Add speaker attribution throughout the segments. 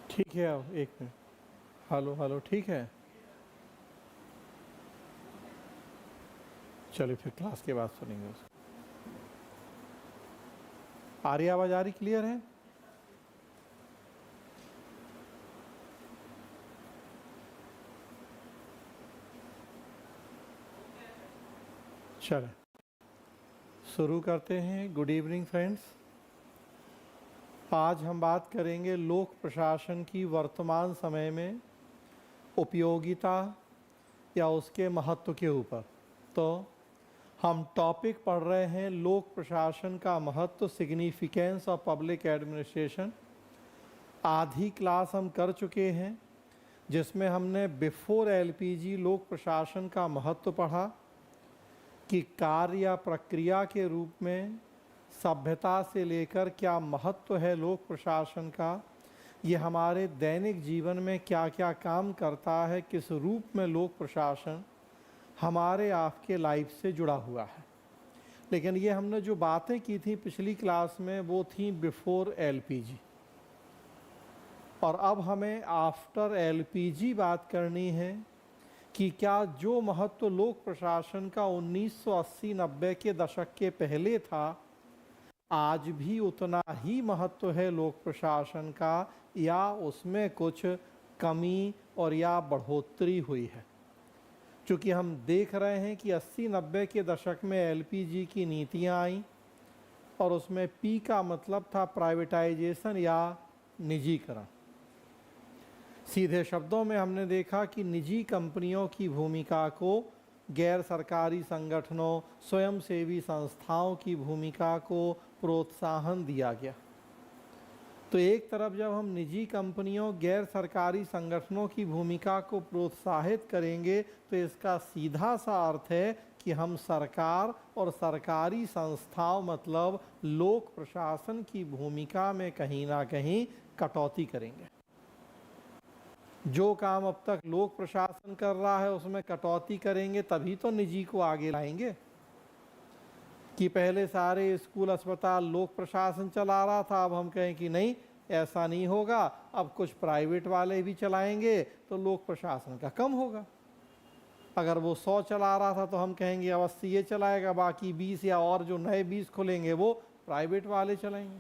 Speaker 1: ठीक है, अब एक मिनट। हेलो हेलो, ठीक है। चलिए फिर क्लास के बाद सुनेंगे उसको। आ रही आवाज़, आ रही, क्लियर है? चलें शुरू करते हैं। Good evening friends. आज हम बात करेंगे लोक प्रशासन की वर्तमान समय में उपयोगिता या उसके महत्व के ऊपर। तो हम टॉपिक पढ़ रहे हैं लोक प्रशासन का महत्व, सिग्निफिकेंस ऑफ पब्लिक एडमिनिस्ट्रेशन। आधी क्लास हम कर चुके हैं जिसमें हमने बिफोर एलपीजी लोक प्रशासन का महत्व पढ़ा कि कार्य या प्रक्रिया के रूप में सभ्यता से लेकर क्या महत्व है लोक प्रशासन का, ये हमारे दैनिक जीवन में क्या क्या काम करता है, किस रूप में लोक प्रशासन हमारे आपके लाइफ से जुड़ा हुआ है। लेकिन ये हमने जो बातें की थी पिछली क्लास में वो थी बिफोर एलपीजी, और अब हमें आफ्टर एलपीजी बात करनी है कि क्या जो महत्व लोक प्रशासन का 1980-90 के दशक के पहले था आज भी उतना ही महत्व है लोक प्रशासन का, या उसमें कुछ कमी और या बढ़ोतरी हुई है। चूँकि हम देख रहे हैं कि 80-90 के दशक में एलपीजी की नीतियाँ आईं और उसमें पी का मतलब था प्राइवेटाइजेशन या निजीकरण। सीधे शब्दों में हमने देखा कि निजी कंपनियों की भूमिका को गैर सरकारी संगठनों, स्वयंसेवी संस्थाओं की भूमिका को प्रोत्साहन दिया गया। तो एक तरफ जब हम निजी कंपनियों, गैर सरकारी संगठनों की भूमिका को प्रोत्साहित करेंगे तो इसका सीधा सा अर्थ है कि हम सरकार और सरकारी संस्थाओं मतलब लोक प्रशासन की भूमिका में कहीं ना कहीं कटौती करेंगे। जो काम अब तक लोक प्रशासन कर रहा है उसमें कटौती करेंगे तभी तो निजी को आगे लाएंगे। कि पहले सारे स्कूल अस्पताल लोक प्रशासन चला रहा था, अब हम कहें कि नहीं ऐसा नहीं होगा, अब कुछ प्राइवेट वाले भी चलाएंगे तो लोक प्रशासन का कम होगा। अगर वो 100 चला रहा था तो हम कहेंगे अब 80 ये चलाएगा, बाकी 20 या और जो नए 20 खुलेंगे वो प्राइवेट वाले चलाएंगे।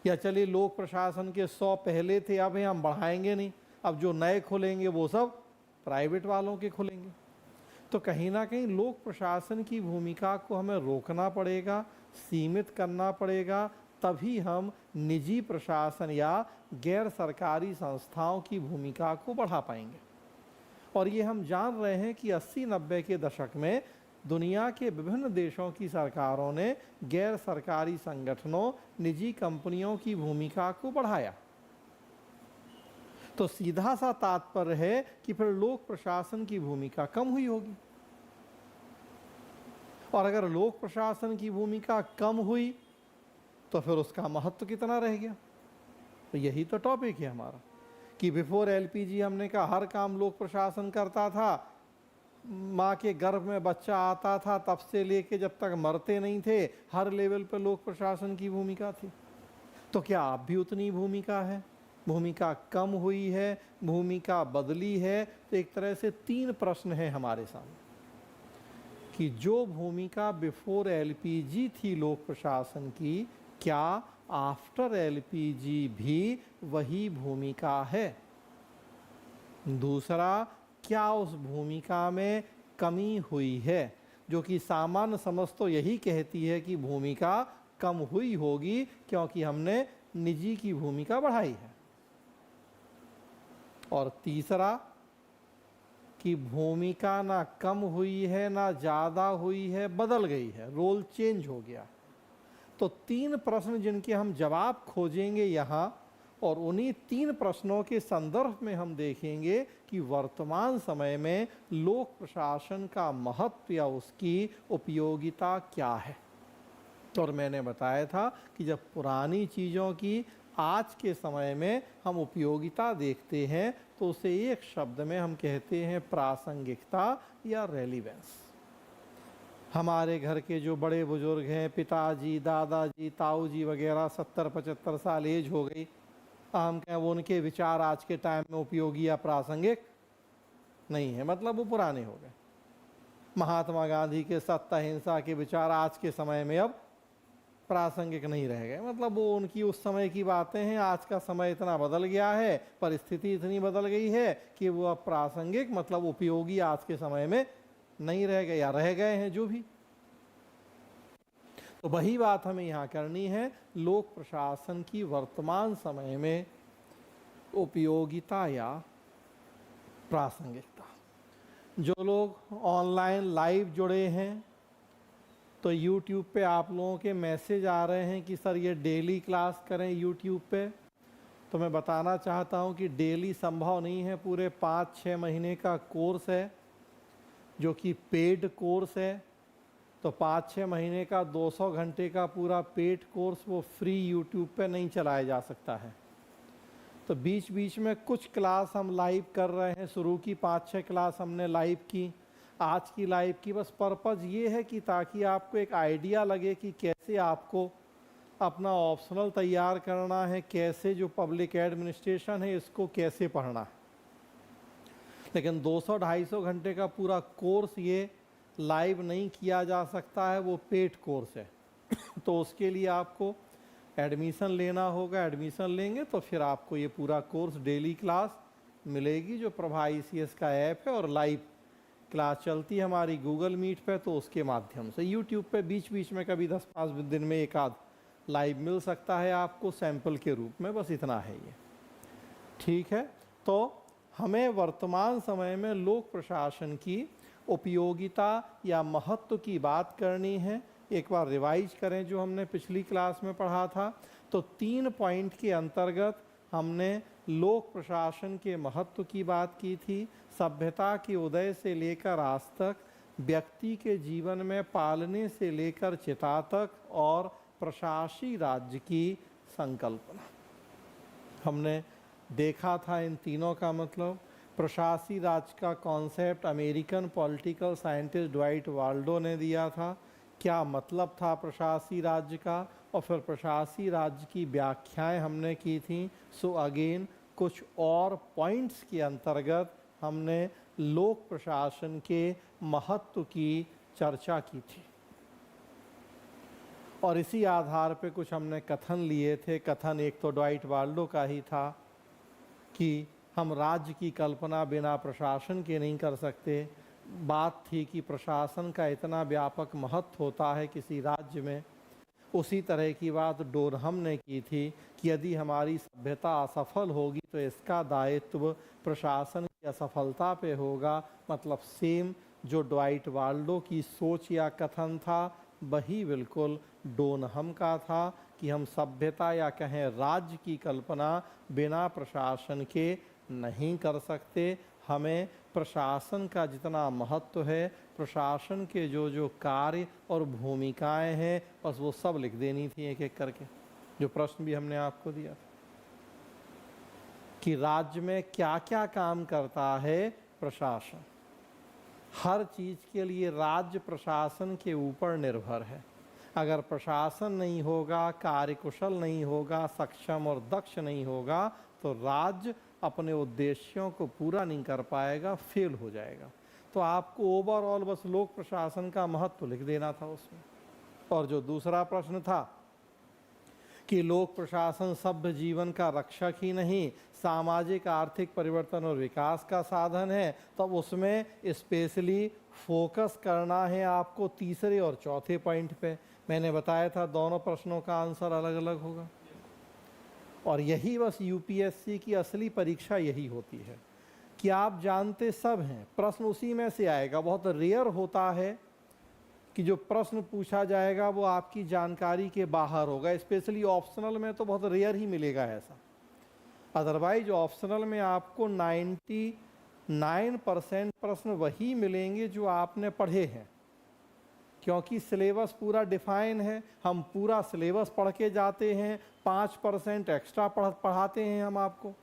Speaker 1: या चलिए लोक प्रशासन के 100 पहले थे, अब हम बढ़ाएंगे नहीं, अब जो नए खुलेंगे वो सब प्राइवेट वालों के खुलेंगे। तो कहीं ना कहीं लोक प्रशासन की भूमिका को हमें रोकना पड़ेगा, सीमित करना पड़ेगा, तभी हम निजी प्रशासन या गैर सरकारी संस्थाओं की भूमिका को बढ़ा पाएंगे। और ये हम जान रहे हैं कि 80-90 के दशक में दुनिया के विभिन्न देशों की सरकारों ने गैर सरकारी संगठनों, निजी कंपनियों की भूमिका को बढ़ाया। तो सीधा सा तात्पर्य है कि फिर लोक प्रशासन की भूमिका कम हुई होगी। और अगर लोक प्रशासन की भूमिका कम हुई तो फिर उसका महत्व कितना रह गया। तो यही तो टॉपिक है हमारा कि बिफोर एलपीजी हमने कहा हर काम लोक प्रशासन करता था। माँ के गर्भ में बच्चा आता था तब से लेके जब तक मरते नहीं थे हर लेवल पर लोक प्रशासन की भूमिका थी। तो क्या अब भी उतनी भूमिका है? भूमिका कम हुई है, भूमिका बदली है? तो एक तरह से 3 प्रश्न हैं हमारे सामने कि जो भूमिका बिफोर एलपीजी थी लोक प्रशासन की, क्या आफ्टर एलपीजी भी वही भूमिका है? दूसरा, क्या उस भूमिका में कमी हुई है? जो कि सामान्य समझ तो यही कहती है कि भूमिका कम हुई होगी क्योंकि हमने निजी की भूमिका बढ़ाई है। और तीसरा कि भूमिका ना कम हुई है ना ज़्यादा हुई है, बदल गई है, रोल चेंज हो गया। तो 3 प्रश्न जिनके हम जवाब खोजेंगे यहाँ, और उन्हीं 3 प्रश्नों के संदर्भ में हम देखेंगे कि वर्तमान समय में लोक प्रशासन का महत्व या उसकी उपयोगिता क्या है। और मैंने बताया था कि जब पुरानी चीज़ों की आज के समय में हम उपयोगिता देखते हैं तो उसे एक शब्द में हम कहते हैं प्रासंगिकता या रेलिवेंस। हमारे घर के जो बड़े बुजुर्ग हैं, पिताजी, दादाजी, ताऊ जी वगैरह 70-75 साल एज हो गई, हम कहें वो उनके विचार आज के टाइम में उपयोगी या प्रासंगिक नहीं है, मतलब वो पुराने हो गए। महात्मा गांधी के सत्य अहिंसा के विचार आज के समय में अब प्रासंगिक नहीं रह गए, मतलब वो उनकी उस समय की बातें हैं। आज का समय इतना बदल गया है, परिस्थिति इतनी बदल गई है कि वो अब प्रासंगिक मतलब उपयोगी आज के समय में नहीं रह गए या रह गए हैं जो भी। तो वही बात हमें यहाँ करनी है, लोक प्रशासन की वर्तमान समय में उपयोगिता या प्रासंगिकता। जो लोग ऑनलाइन लाइव जुड़े हैं तो YouTube पे आप लोगों के मैसेज आ रहे हैं कि सर ये डेली क्लास करें YouTube पे। तो मैं बताना चाहता हूँ कि डेली संभव नहीं है, पूरे 5-6 महीने का कोर्स है जो कि पेड कोर्स है। तो 5-6 महीने का 200 घंटे का पूरा पेड कोर्स वो फ्री YouTube पे नहीं चलाया जा सकता है। तो बीच बीच में कुछ क्लास हम लाइव कर रहे हैं, शुरू की 5-6 क्लास हमने लाइव की, आज की लाइव की। बस पर्पज़ ये है कि ताकि आपको एक आइडिया लगे कि कैसे आपको अपना ऑप्शनल तैयार करना है, कैसे जो पब्लिक एडमिनिस्ट्रेशन है इसको कैसे पढ़ना है। लेकिन 200-250 घंटे का पूरा कोर्स ये लाइव नहीं किया जा सकता है, वो पेड कोर्स है। तो उसके लिए आपको एडमिशन लेना होगा, एडमिशन लेंगे तो फिर आपको ये पूरा कोर्स डेली क्लास मिलेगी जो प्रभा ICS का ऐप है, और लाइव क्लास चलती है हमारी गूगल मीट पे, तो उसके माध्यम से यूट्यूब पे बीच बीच में कभी 10-5 दिन में एक आध लाइव मिल सकता है आपको सैंपल के रूप में, बस इतना है ये। ठीक है, तो हमें वर्तमान समय में लोक प्रशासन की उपयोगिता या महत्व की बात करनी है। एक बार रिवाइज करें जो हमने पिछली क्लास में पढ़ा था। तो 3 पॉइंट के अंतर्गत हमने लोक प्रशासन के महत्व की बात की थी। सभ्यता के उदय से लेकर आज तक, व्यक्ति के जीवन में पालने से लेकर चिता तक, और प्रशासी राज्य की संकल्पना हमने देखा था। इन तीनों का मतलब, प्रशासी राज्य का concept American political scientist Dwight Waldo ने दिया था, क्या मतलब था प्रशासी राज्य का, और फिर प्रशासी राज्य की व्याख्याएं हमने की थी। सो अगेन कुछ और पॉइंट्स के अंतर्गत हमने लोक प्रशासन के महत्व की चर्चा की थी, और इसी आधार पे कुछ हमने कथन लिए थे। कथन एक तो ड्वाइट वाल्डो का ही था कि हम राज्य की कल्पना बिना प्रशासन के नहीं कर सकते। बात थी कि प्रशासन का इतना व्यापक महत्व होता है किसी राज्य में। उसी तरह की बात डोरहम ने की थी कि यदि हमारी सभ्यता असफल होगी तो इसका दायित्व प्रशासन की असफलता पे होगा। मतलब सेम जो ड्वाइट वाल्डो की सोच या कथन था वही बिल्कुल डोरहम का था कि हम सभ्यता या कहें राज्य की कल्पना बिना प्रशासन के नहीं कर सकते। हमें प्रशासन का जितना महत्व है, प्रशासन के जो जो कार्य और भूमिकाएं हैं, बस वो सब लिख देनी थी एक एक करके। जो प्रश्न भी हमने आपको दिया था कि राज्य में क्या क्या काम करता है प्रशासन, हर चीज़ के लिए राज्य प्रशासन के ऊपर निर्भर है। अगर प्रशासन नहीं होगा, कार्यकुशल नहीं होगा, सक्षम और दक्ष नहीं होगा, तो राज्य अपने उद्देश्यों को पूरा नहीं कर पाएगा, फेल हो जाएगा। तो आपको ओवरऑल बस लोक प्रशासन का महत्व लिख देना था उसमें। और जो दूसरा प्रश्न था कि लोक प्रशासन सभ्य जीवन का रक्षक ही नहीं, सामाजिक आर्थिक परिवर्तन और विकास का साधन है, तब उसमें स्पेशली फोकस करना है आपको तीसरे और चौथे पॉइंट पे। मैंने बताया था दोनों प्रश्नों का आंसर अलग अलग होगा, और यही बस UPSC की असली परीक्षा यही होती है कि आप जानते सब हैं, प्रश्न उसी में से आएगा। बहुत रेयर होता है कि जो प्रश्न पूछा जाएगा वो आपकी जानकारी के बाहर होगा। स्पेशली ऑप्शनल में तो बहुत रेयर ही मिलेगा ऐसा। अदरवाइज ऑप्शनल में आपको 99% प्रश्न वही मिलेंगे जो आपने पढ़े हैं, क्योंकि सिलेबस पूरा डिफाइन है। हम पूरा सिलेबस पढ़ के जाते हैं, 5% एक्स्ट्रा पढ़ाते हैं हम आपको।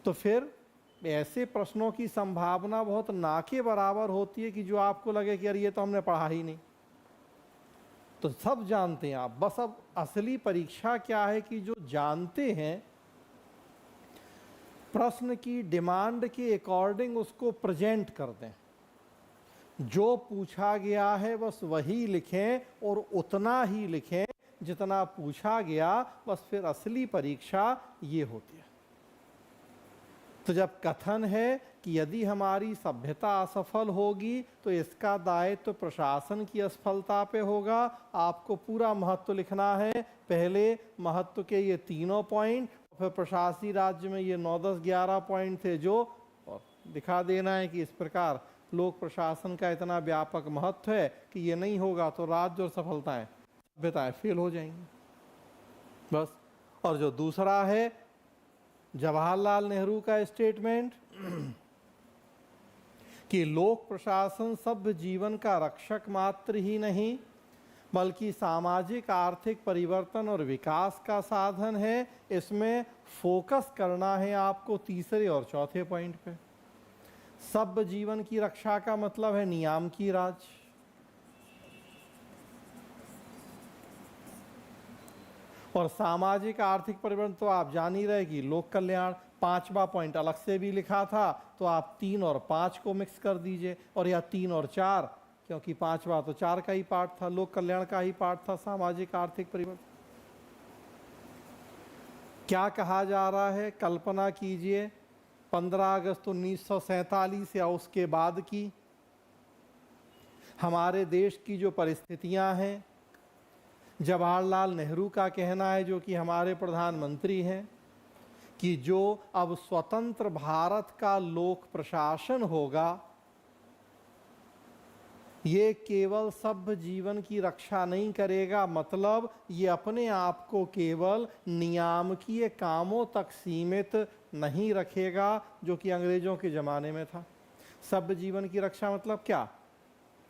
Speaker 1: तो फिर ऐसे प्रश्नों की संभावना बहुत ना के बराबर होती है कि जो आपको लगे कि यार ये तो हमने पढ़ा ही नहीं। तो सब जानते हैं आप, बस अब असली परीक्षा क्या है कि जो जानते हैं प्रश्न की डिमांड के अकॉर्डिंग उसको प्रेजेंट कर दें। जो पूछा गया है बस वही लिखें और उतना ही लिखें जितना पूछा गया, बस फिर असली परीक्षा ये होती है। तो जब कथन है कि यदि हमारी सभ्यता असफल होगी तो इसका दायित्व तो प्रशासन की असफलता पे होगा, आपको पूरा महत्व लिखना है। पहले महत्व के ये तीनों पॉइंट, फिर प्रशासनिक राज्य में ये 9, 10, 11 पॉइंट थे जो, और दिखा देना है कि इस प्रकार लोक प्रशासन का इतना व्यापक महत्व है कि ये नहीं होगा तो राज्य और सफलताएं सभ्यताएं फेल हो जाएंगी बस। और जो दूसरा है जवाहरलाल नेहरू का स्टेटमेंट कि लोक प्रशासन सभ्य जीवन का रक्षक मात्र ही नहीं बल्कि सामाजिक आर्थिक परिवर्तन और विकास का साधन है, इसमें फोकस करना है आपको तीसरे और चौथे पॉइंट पे। सभ्य जीवन की रक्षा का मतलब है नियाम की राज, और सामाजिक आर्थिक परिवर्तन तो आप जान ही रहे कि लोक कल्याण। 5वां पॉइंट अलग से भी लिखा था, तो आप 3 और 5 को मिक्स कर दीजिए, और या 3 और 4, क्योंकि 5वां तो 4 का ही पार्ट था, लोक कल्याण का ही पार्ट था, सामाजिक आर्थिक परिवर्तन। क्या कहा जा रहा है, कल्पना कीजिए 15 अगस्त 1947 या उसके बाद की हमारे देश की जो परिस्थितियां हैं। जवाहरलाल नेहरू का कहना है, जो कि हमारे प्रधानमंत्री हैं, कि जो अब स्वतंत्र भारत का लोक प्रशासन होगा ये केवल सभ्य जीवन की रक्षा नहीं करेगा, मतलब ये अपने आप को केवल नियामकीय कामों तक सीमित नहीं रखेगा, जो कि अंग्रेजों के ज़माने में था। सभ्य जीवन की रक्षा मतलब क्या,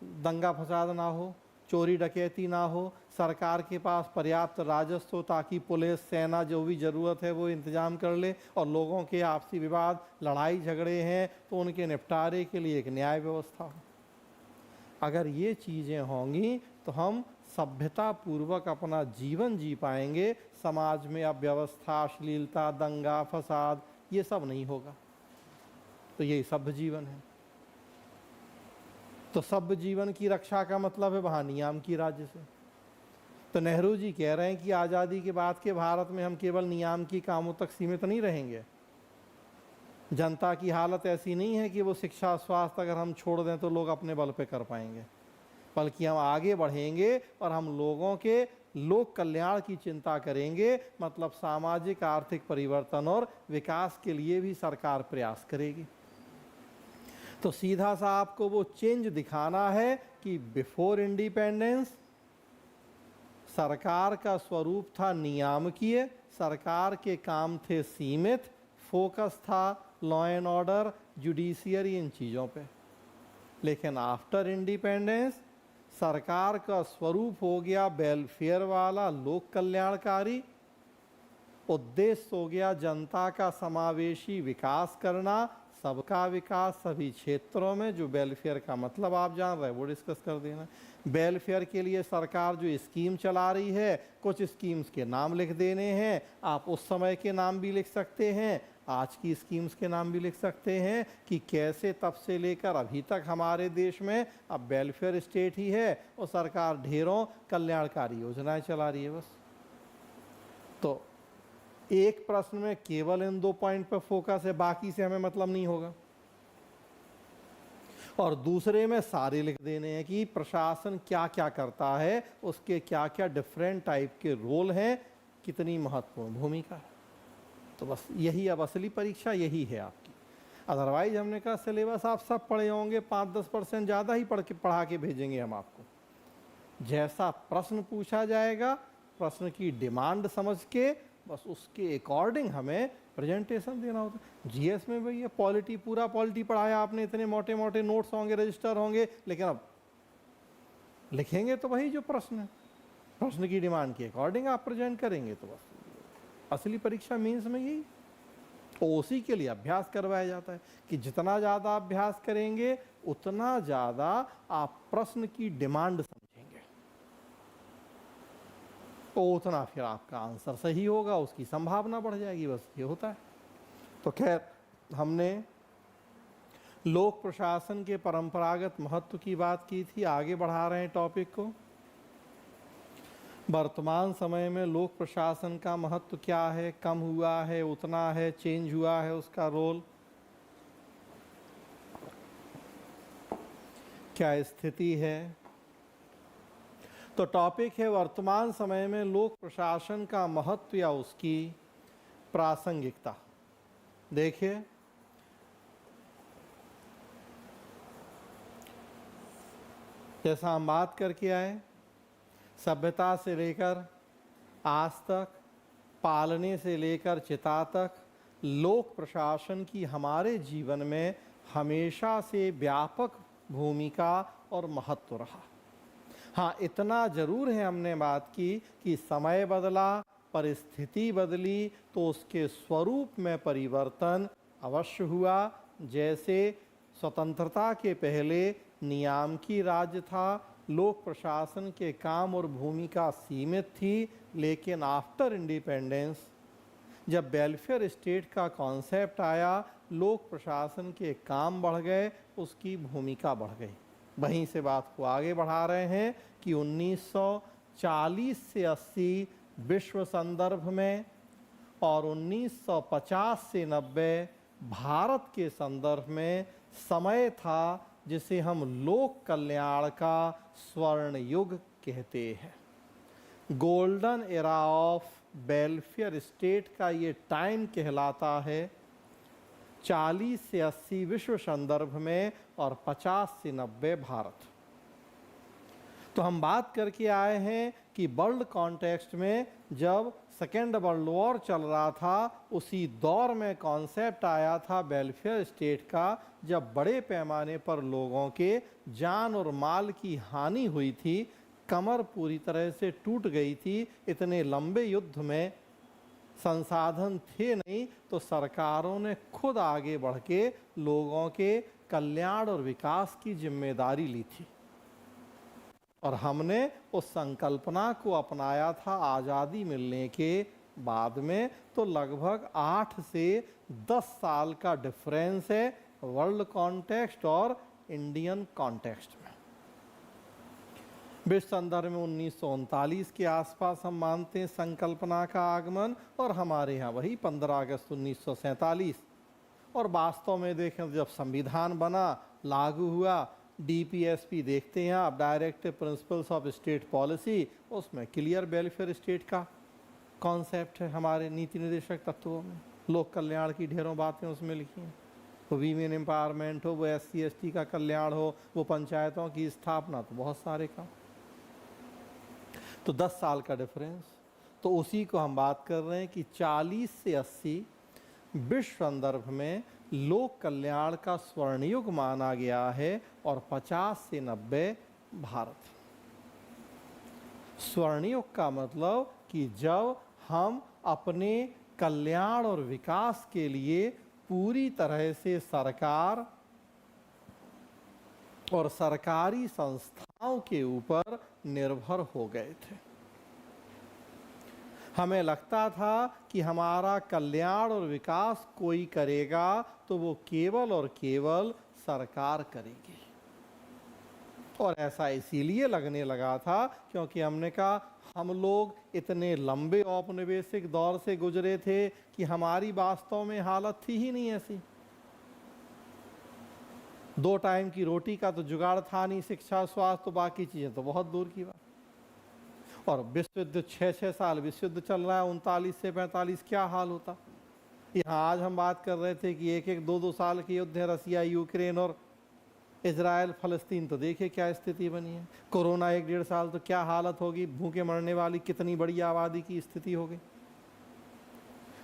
Speaker 1: दंगा फसाद ना हो, चोरी डकैती ना हो, सरकार के पास पर्याप्त राजस्व हो ताकि पुलिस सेना जो भी ज़रूरत है वो इंतज़ाम कर ले, और लोगों के आपसी विवाद लड़ाई झगड़े हैं तो उनके निपटारे के लिए एक न्याय व्यवस्था हो। अगर ये चीज़ें होंगी तो हम सभ्यता पूर्वक अपना जीवन जी पाएंगे। समाज में अब व्यवस्था, अश्लीलता, दंगा फसाद ये सब नहीं होगा। तो यही सभ्य जीवन है। तो सभ्य जीवन की रक्षा का मतलब है वहाँ नियाम की राज्य से। तो नेहरू जी कह रहे हैं कि आज़ादी के बाद के भारत में हम केवल नियाम की कामों तक सीमित नहीं रहेंगे। जनता की हालत ऐसी नहीं है कि वो शिक्षा स्वास्थ्य अगर हम छोड़ दें तो लोग अपने बल पे कर पाएंगे, बल्कि हम आगे बढ़ेंगे और हम लोगों के लोक कल्याण की चिंता करेंगे, मतलब सामाजिक आर्थिक परिवर्तन और विकास के लिए भी सरकार प्रयास करेगी। तो सीधा सा आपको वो चेंज दिखाना है कि बिफोर इंडिपेंडेंस सरकार का स्वरूप था नियामकीय, सरकार के काम थे सीमित, फोकस था लॉ एंड ऑर्डर, जुडिशियरी, इन चीज़ों पे। लेकिन आफ्टर इंडिपेंडेंस सरकार का स्वरूप हो गया वेलफेयर वाला, लोक कल्याणकारी, उद्देश्य हो गया जनता का समावेशी विकास करना, सबका विकास सभी क्षेत्रों में। जो वेलफेयर का मतलब आप जान रहे हैं वो डिस्कस कर देना। वेलफेयर के लिए सरकार जो स्कीम चला रही है, कुछ स्कीम्स के नाम लिख देने हैं, आप उस समय के नाम भी लिख सकते हैं, आज की स्कीम्स के नाम भी लिख सकते हैं कि कैसे तब से लेकर अभी तक हमारे देश में अब वेलफेयर स्टेट ही है और सरकार ढेरों कल्याणकारी योजनाएं चला रही है बस। तो एक प्रश्न में केवल इन 2 पॉइंट पर फोकस है, बाकी से हमें मतलब नहीं होगा। और दूसरे में सारे लिख देने हैं कि प्रशासन क्या क्या करता है, उसके क्या क्या डिफरेंट टाइप के रोल हैं, कितनी महत्वपूर्ण भूमिका है। तो बस यही अब असली परीक्षा यही है आपकी। अदरवाइज हमने कहा सिलेबस आप सब पढ़े होंगे, 5-10% ज़्यादा ही पढ़ा के भेजेंगे हम आपको। जैसा प्रश्न पूछा जाएगा, प्रश्न की डिमांड समझ के बस उसके अकॉर्डिंग हमें प्रेजेंटेशन देना होता है। जीएस में भैया पॉलिटी, पूरा पॉलिटी पढ़ाया आपने, इतने मोटे मोटे नोट्स होंगे, रजिस्टर होंगे, लेकिन अब लिखेंगे तो वही जो प्रश्न है, प्रश्न की डिमांड के अकॉर्डिंग आप प्रेजेंट करेंगे। तो बस असली परीक्षा मीन्स में यही ओसी के लिए अभ्यास करवाया जाता है कि जितना ज़्यादा अभ्यास करेंगे उतना ज़्यादा आप प्रश्न की डिमांड समझेंगे। तो उतना फिर आपका आंसर सही होगा, उसकी संभावना बढ़ जाएगी, बस ये होता है। तो खैर, हमने लोक प्रशासन के परंपरागत महत्व की बात की थी। आगे बढ़ा रहे हैं टॉपिक को। वर्तमान समय में लोक प्रशासन का महत्व क्या है, कम हुआ है, उतना है, चेंज हुआ है उसका रोल, क्या स्थिति है। तो टॉपिक है वर्तमान समय में लोक प्रशासन का महत्व या उसकी प्रासंगिकता। देखिए, जैसा हम बात करके आए, सभ्यता से लेकर आज तक, पालने से लेकर चिता तक, लोक प्रशासन की हमारे जीवन में हमेशा से व्यापक भूमिका और महत्व रहा। हाँ, इतना जरूर है, हमने बात की कि समय बदला, परिस्थिति बदली, तो उसके स्वरूप में परिवर्तन अवश्य हुआ। जैसे स्वतंत्रता के पहले नियामकी राज्य था, लोक प्रशासन के काम और भूमिका सीमित थी, लेकिन आफ्टर इंडिपेंडेंस जब वेलफेयर स्टेट का कॉन्सेप्ट आया, लोक प्रशासन के काम बढ़ गए, उसकी भूमिका बढ़ गई। वहीं से बात को आगे बढ़ा रहे हैं कि 1940 से 80 विश्व संदर्भ में और 1950 से 90 भारत के संदर्भ में समय था जिसे हम लोक कल्याण का स्वर्ण युग कहते हैं। Golden era of welfare state का ये टाइम कहलाता है। 40 से 80 विश्व संदर्भ में और 50 से 90 भारत। तो हम बात करके आए हैं कि वर्ल्ड कॉन्टेक्स्ट में जब सेकेंड वर्ल्ड वॉर चल रहा था, उसी दौर में कॉन्सेप्ट आया था वेलफेयर स्टेट का, जब बड़े पैमाने पर लोगों के जान और माल की हानि हुई थी, कमर पूरी तरह से टूट गई थी। इतने लंबे युद्ध में संसाधन थे नहीं, तो सरकारों ने खुद आगे बढ़ के लोगों के कल्याण और विकास की जिम्मेदारी ली थी, और हमने उस संकल्पना को अपनाया था आज़ादी मिलने के बाद में। तो लगभग 8 से 10 साल का डिफरेंस है वर्ल्ड कॉन्टेक्स्ट और इंडियन कॉन्टेक्स्ट में। विश्व संदर्भ में 1939 के आसपास हम मानते हैं संकल्पना का आगमन, और हमारे यहाँ वही 15 अगस्त 1947। और वास्तव में देखें तो जब संविधान बना, लागू हुआ, डीपीएसपी देखते हैं आप, directive principles of state policy, उसमें क्लियर वेलफेयर स्टेट का कॉन्सेप्ट है। हमारे नीति निर्देशक तत्वों में लोक कल्याण की ढेरों बातें उसमें लिखी हैं। वो वीमेन एम्पावरमेंट हो, वो SC ST का कल्याण हो, वो पंचायतों की स्थापना, तो बहुत सारे काम। तो 10 साल का डिफरेंस, तो उसी को हम बात कर रहे हैं कि 40 से 80 विश्व संदर्भ में लोक कल्याण का स्वर्णयुग माना गया है, और 50 से 90 भारत। स्वर्णयुग का मतलब कि जब हम अपने कल्याण और विकास के लिए पूरी तरह से सरकार और सरकारी संस्थाओं के ऊपर निर्भर हो गए थे। हमें लगता था कि हमारा कल्याण और विकास कोई करेगा तो वो केवल और केवल सरकार करेगी, और ऐसा इसीलिए लगने लगा था क्योंकि हमने कहा हम लोग इतने लंबे औपनिवेशिक दौर से गुजरे थे कि हमारी वास्तव में हालत थी ही नहीं ऐसी। 2 टाइम की रोटी का तो जुगाड़ था नहीं, शिक्षा, स्वास्थ्य, तो बाकी चीज़ें तो बहुत दूर की बात। और विश्व युद्ध 6-6 साल विश्व युद्ध चल रहा है, 39 से 45 क्या हाल होता। यहाँ आज हम बात कर रहे थे कि 1-1, 2-2 साल के युद्ध है, रसिया यूक्रेन और इजराइल फलस्तीन, तो देखिए क्या स्थिति बनी है। कोरोना 1-1.5 साल, तो क्या हालत होगी, भूखे मरने वाली कितनी बड़ी आबादी की स्थिति होगी।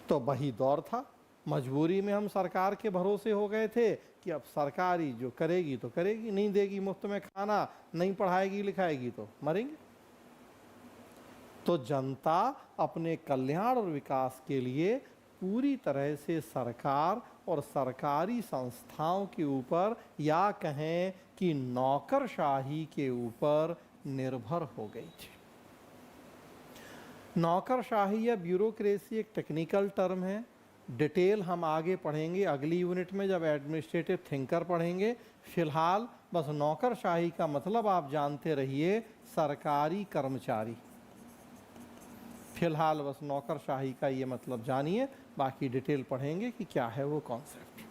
Speaker 1: तो वही दौर था, मजबूरी में हम सरकार के भरोसे हो गए थे कि अब सरकारी जो करेगी तो करेगी, नहीं देगी मुफ्त में खाना, नहीं पढ़ाएगी लिखाएगी तो मरेंगे। तो जनता अपने कल्याण और विकास के लिए पूरी तरह से सरकार और सरकारी संस्थाओं के ऊपर, या कहें कि नौकरशाही के ऊपर निर्भर हो गई थी। नौकरशाही या ब्यूरोक्रेसी एक टेक्निकल टर्म है, डिटेल हम आगे पढ़ेंगे अगली यूनिट में जब एडमिनिस्ट्रेटिव थिंकर पढ़ेंगे। फिलहाल बस नौकरशाही का मतलब आप जानते रहिए सरकारी कर्मचारी। फिलहाल बस नौकरशाही का ये मतलब जानिए, बाकी डिटेल पढ़ेंगे कि क्या है वो कॉन्सेप्ट।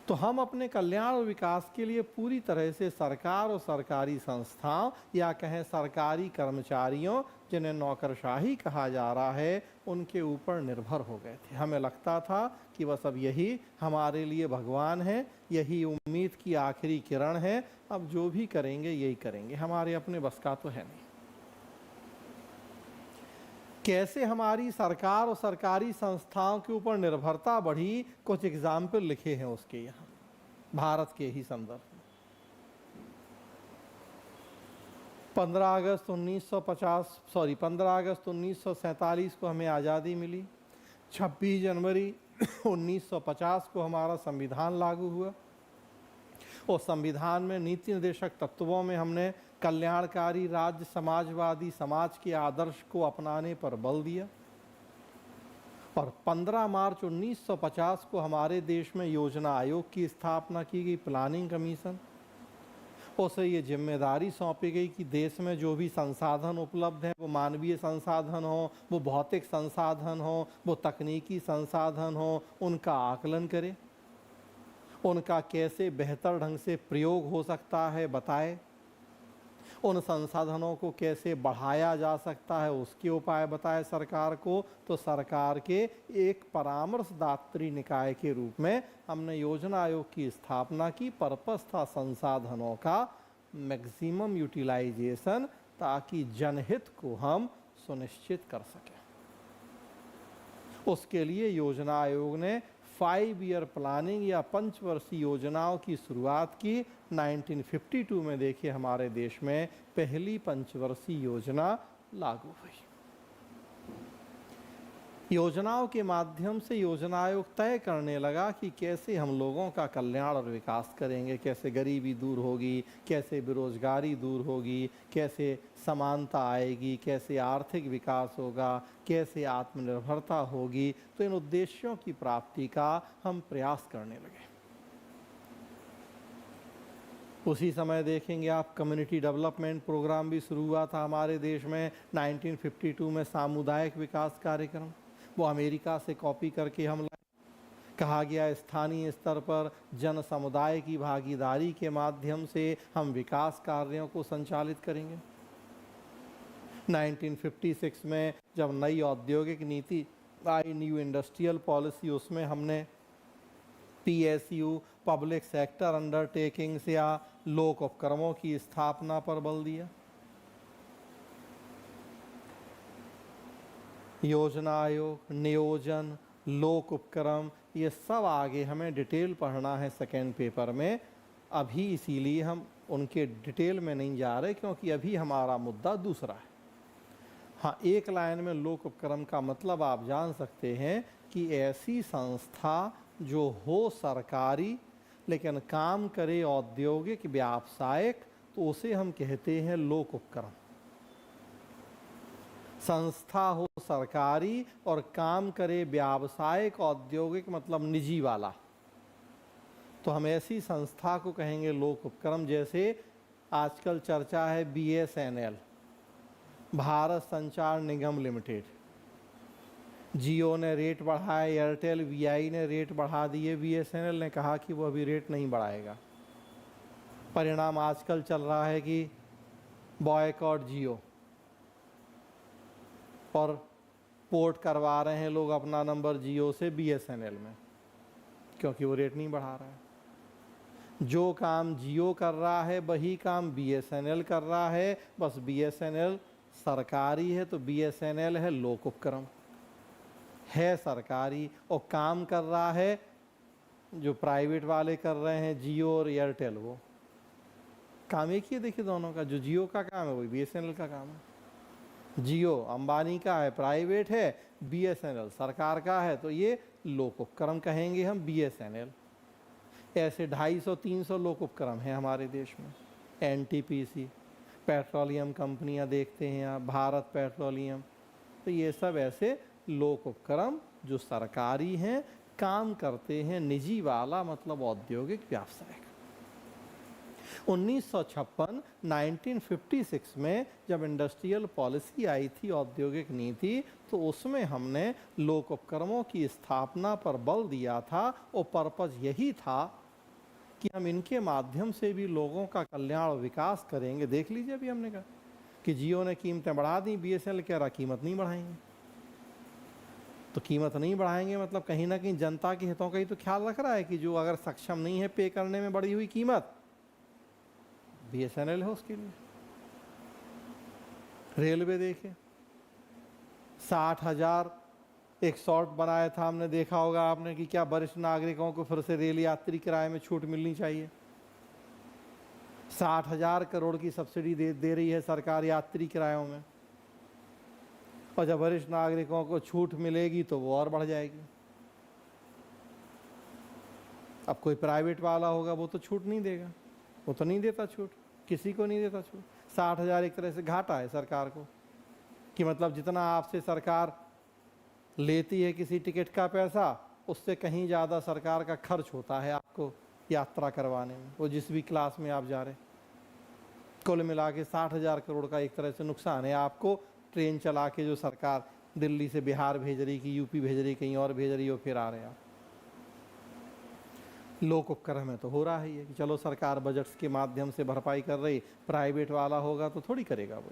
Speaker 1: तो हम अपने कल्याण और विकास के लिए पूरी तरह से सरकार और सरकारी संस्थाओं या कहें सरकारी कर्मचारियों, जिन्हें नौकरशाही कहा जा रहा है, उनके ऊपर निर्भर हो गए थे। हमें लगता था कि बस अब यही हमारे लिए भगवान है, यही उम्मीद की आखिरी किरण है, अब जो भी करेंगे यही करेंगे, हमारे अपने बस का तो है नहीं। कैसे हमारी सरकार और सरकारी संस्थाओं के ऊपर निर्भरता बढ़ी, कुछ एग्जाम्पल लिखे हैं उसके यहाँ भारत के ही संदर्भ में। 15 अगस्त 1947 को हमें आज़ादी मिली। 26 जनवरी 1950 को हमारा संविधान लागू हुआ और संविधान में नीति निर्देशक तत्वों में हमने कल्याणकारी राज्य समाजवादी समाज के आदर्श को अपनाने पर बल दिया। और 15 मार्च 1950 को हमारे देश में योजना आयोग की स्थापना की गई, प्लानिंग कमीशन। उसे ये जिम्मेदारी सौंपी गई कि देश में जो भी संसाधन उपलब्ध हैं, वो मानवीय संसाधन हो, वो भौतिक संसाधन हो, वो तकनीकी संसाधन हो, उनका आकलन करे, उनका कैसे बेहतर ढंग से प्रयोग हो सकता है बताए, उन संसाधनों को कैसे बढ़ाया जा सकता है उसके उपाय बताए सरकार को। तो सरकार के एक परामर्शदात्री निकाय के रूप में हमने योजना आयोग की स्थापना की। पर्पस था संसाधनों का मैक्सिमम यूटिलाइजेशन, ताकि जनहित को हम सुनिश्चित कर सकें। उसके लिए योजना आयोग ने 5 ईयर प्लानिंग या पंचवर्षीय योजनाओं की शुरुआत की। 1952 में देखिए हमारे देश में पहली पंचवर्षीय योजना लागू हुई। योजनाओं के माध्यम से योजना आयोग तय करने लगा कि कैसे हम लोगों का कल्याण और विकास करेंगे, कैसे गरीबी दूर होगी, कैसे बेरोजगारी दूर होगी, कैसे समानता आएगी, कैसे आर्थिक विकास होगा, कैसे आत्मनिर्भरता होगी। तो इन उद्देश्यों की प्राप्ति का हम प्रयास करने लगे। उसी समय देखेंगे आप कम्युनिटी डेवलपमेंट प्रोग्राम भी शुरू हुआ था हमारे देश में 1952 में। सामुदायिक विकास कार्यक्रम वो अमेरिका से कॉपी करके हम लाए। कहा गया स्थानीय स्तर पर जन समुदाय की भागीदारी के माध्यम से हम विकास कार्यों को संचालित करेंगे। 1956 में जब नई औद्योगिक नीति आई, न्यू इंडस्ट्रियल पॉलिसी, उसमें हमने PSU पब्लिक सेक्टर अंडरटेकिंग्स या लोक उपक्रमों की स्थापना पर बल दिया। योजना आयोग, नियोजन, लोक उपक्रम, ये सब आगे हमें डिटेल पढ़ना है सेकेंड पेपर में। अभी इसीलिए हम उनके डिटेल में नहीं जा रहे, क्योंकि अभी हमारा मुद्दा दूसरा है। हाँ, एक लाइन में लोक उपक्रम का मतलब आप जान सकते हैं कि ऐसी संस्था जो हो सरकारी लेकिन काम करे औद्योगिक व्यावसायिक, तो उसे हम कहते हैं लोक उपक्रम। संस्था हो सरकारी और काम करे व्यावसायिक औद्योगिक मतलब निजी वाला, तो हम ऐसी संस्था को कहेंगे लोक उपक्रम। जैसे आजकल चर्चा है BSNL, भारत संचार निगम लिमिटेड। जियो ने रेट बढ़ाया, एयरटेल VI ने रेट बढ़ा दिए, BSNL ने कहा कि वो अभी रेट नहीं बढ़ाएगा। परिणाम आजकल चल रहा है कि बॉयकॉट जियो, और पोर्ट करवा रहे हैं लोग अपना नंबर जियो से BSNL में, क्योंकि वो रेट नहीं बढ़ा रहा है। जो काम जियो कर रहा है वही काम BSNL कर रहा है, बस BSNL सरकारी है तो BSNL है लोक उपक्रम, है सरकारी, और काम कर रहा है जो प्राइवेट वाले कर रहे हैं जियो और एयरटेल, वो काम एक ही। देखिए दोनों का, जो जियो का काम है वही BSNL का काम है। जियो अंबानी का है, प्राइवेट है, BSNL सरकार का है, तो ये लोक उपक्रम कहेंगे हम BSNL। ऐसे 250-300 लोक उपक्रम हैं हमारे देश में। NTPC, पेट्रोलियम कंपनियां देखते हैं आप, भारत पेट्रोलियम, तो ये सब ऐसे लोक उपक्रम जो सरकारी हैं, काम करते हैं निजी वाला मतलब औद्योगिक व्यवसाय। 1956 1956 में जब इंडस्ट्रियल पॉलिसी आई थी, औद्योगिक नीति, तो उसमें हमने लोक उपक्रमों की स्थापना पर बल दिया था और पर्पज यही था कि हम इनके माध्यम से भी लोगों का कल्याण और विकास करेंगे। देख लीजिए, अभी हमने कहा कि जियो ने कीमतें बढ़ा दी, बीएसएनएल कह रहा कीमत नहीं बढ़ाएंगे। तो कीमत नहीं बढ़ाएंगे मतलब कहीं ना कहीं जनता के हितों का ही तो ख्याल रख रहा है कि जो अगर सक्षम नहीं है पे करने में बढ़ी हुई कीमत, बीएसएनएल है उसके लिए। रेलवे देखे, 60,000 एक शॉर्ट बनाया था, हमने देखा होगा आपने कि क्या वरिष्ठ नागरिकों को फिर से रेल यात्री किराए में छूट मिलनी चाहिए। 60,000 करोड़ की सब्सिडी दे रही है सरकार यात्री किरायों में, और जब वरिष्ठ नागरिकों को छूट मिलेगी तो वो और बढ़ जाएगी। अब कोई प्राइवेट वाला होगा वो तो छूट नहीं देगा, वो तो नहीं देता छूट, किसी को नहीं देता छूट। 60,000 एक तरह से घाटा है सरकार को, कि मतलब जितना आपसे सरकार लेती है किसी टिकट का पैसा, उससे कहीं ज़्यादा सरकार का खर्च होता है आपको यात्रा करवाने में, वो जिस भी क्लास में आप जा रहे। कुल मिला के 60,000 करोड़ का एक तरह से नुकसान है आपको, ट्रेन चला के जो सरकार दिल्ली से बिहार भेज रही, कि यूपी भेज रही, कहीं और भेज रही हो, फिर आ रहे हैं आप। लोक उपक्रम में तो हो रहा ही है कि चलो सरकार बजट्स के माध्यम से भरपाई कर रही, प्राइवेट वाला होगा तो थोड़ी करेगा वो।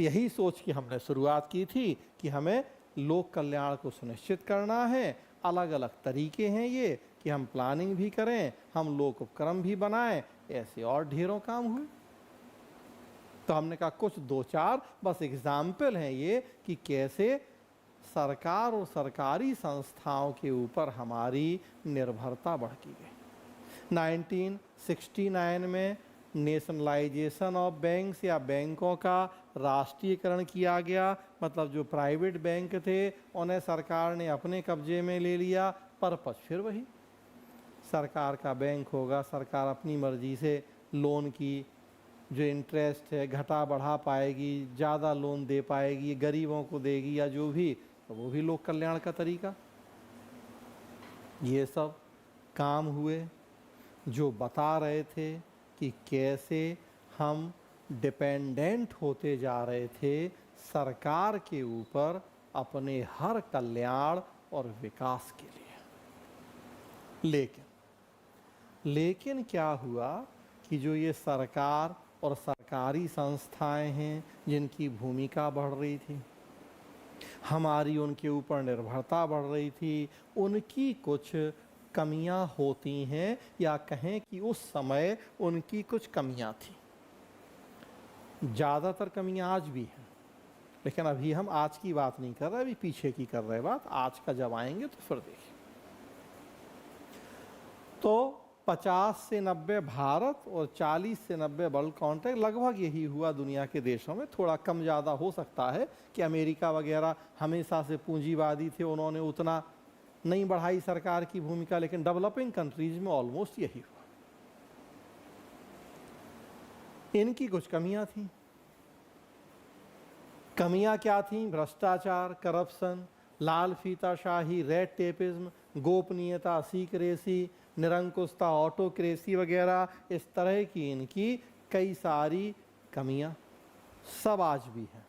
Speaker 1: यही सोच के हमने शुरुआत की थी कि हमें लोक कल्याण को सुनिश्चित करना है। अलग अलग तरीके हैं ये कि हम प्लानिंग भी करें, हम लोक उपक्रम भी बनाएं, ऐसे और ढेरों काम हुए। तो हमने कहा कुछ 2-4 बस एग्जाम्पल हैं ये कि कैसे सरकार और सरकारी संस्थाओं के ऊपर हमारी निर्भरता बढ़ती गई। 1969 में नेशनलाइजेशन ऑफ बैंक्स या बैंकों का राष्ट्रीयकरण किया गया, मतलब जो प्राइवेट बैंक थे उन्हें सरकार ने अपने कब्जे में ले लिया। पर्पज फिर वही, सरकार का बैंक होगा, सरकार अपनी मर्जी से लोन की जो इंटरेस्ट है घटा बढ़ा पाएगी, ज़्यादा लोन दे पाएगी, गरीबों को देगी या जो भी, तो वो भी लोक कल्याण का तरीका। ये सब काम हुए जो बता रहे थे कि कैसे हम डिपेंडेंट होते जा रहे थे सरकार के ऊपर अपने हर कल्याण और विकास के लिए। लेकिन क्या हुआ कि जो ये सरकार और सरकारी संस्थाएं हैं जिनकी भूमिका बढ़ रही थी, हमारी उनके ऊपर निर्भरता बढ़ रही थी, उनकी कुछ कमियां होती हैं, या कहें कि उस समय उनकी कुछ कमियां थी। ज़्यादातर कमियां आज भी हैं, लेकिन अभी हम आज की बात नहीं कर रहे, अभी पीछे की कर रहे बात। आज का जब आएंगे तो फिर देखिए। तो 50 से 90 भारत और 40 से 90 वर्ल्ड कॉन्ट्रैक्ट, लगभग यही हुआ दुनिया के देशों में। थोड़ा कम ज़्यादा हो सकता है कि अमेरिका वगैरह हमेशा से पूंजीवादी थे, उन्होंने उतना नहीं बढ़ाई सरकार की भूमिका, लेकिन डेवलपिंग कंट्रीज में ऑलमोस्ट यही हुआ। इनकी कुछ कमियां थी। कमियां क्या थी? भ्रष्टाचार, करप्शन, लाल फीताशाही, रेड टेपिज्म, गोपनीयता, सीक्रेसी, निरंकुशता, ऑटोक्रेसी वगैरह, इस तरह की इनकी कई सारी कमियां सब आज भी हैं।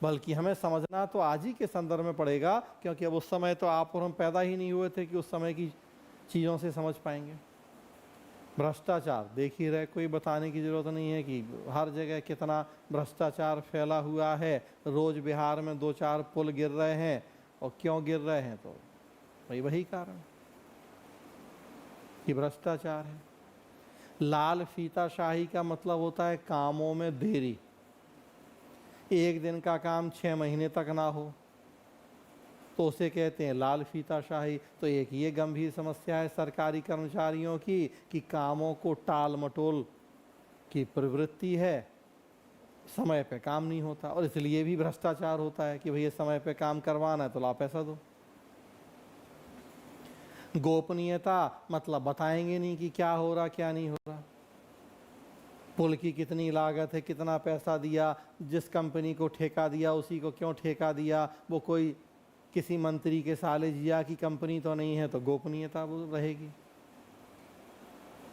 Speaker 1: बल्कि हमें समझना तो आज ही के संदर्भ में पड़ेगा, क्योंकि अब उस समय तो आप और हम पैदा ही नहीं हुए थे कि उस समय की चीज़ों से समझ पाएंगे। भ्रष्टाचार देख ही रहे, कोई बताने की ज़रूरत नहीं है कि हर जगह कितना भ्रष्टाचार फैला हुआ है। रोज़ बिहार में 2-4 पुल गिर रहे हैं, और क्यों गिर रहे हैं? तो वही कारण कि भ्रष्टाचार है। लाल फीताशाही का मतलब होता है कामों में देरी। एक दिन का काम 6 महीने तक ना हो तो उसे कहते हैं लाल फीताशाही। तो एक ये गंभीर समस्या है सरकारी कर्मचारियों की कि कामों को टाल मटोल की प्रवृत्ति है, समय पे काम नहीं होता, और इसलिए भी भ्रष्टाचार होता है कि भैया समय पे काम करवाना है तो ला पैसा दो। गोपनीयता मतलब बताएंगे नहीं कि क्या हो रहा क्या नहीं हो रहा। पुल की कितनी लागत है, कितना पैसा दिया, जिस कंपनी को ठेका दिया उसी को क्यों ठेका दिया, वो कोई किसी मंत्री के साले जिया की कंपनी तो नहीं है, तो गोपनीयता वो रहेगी,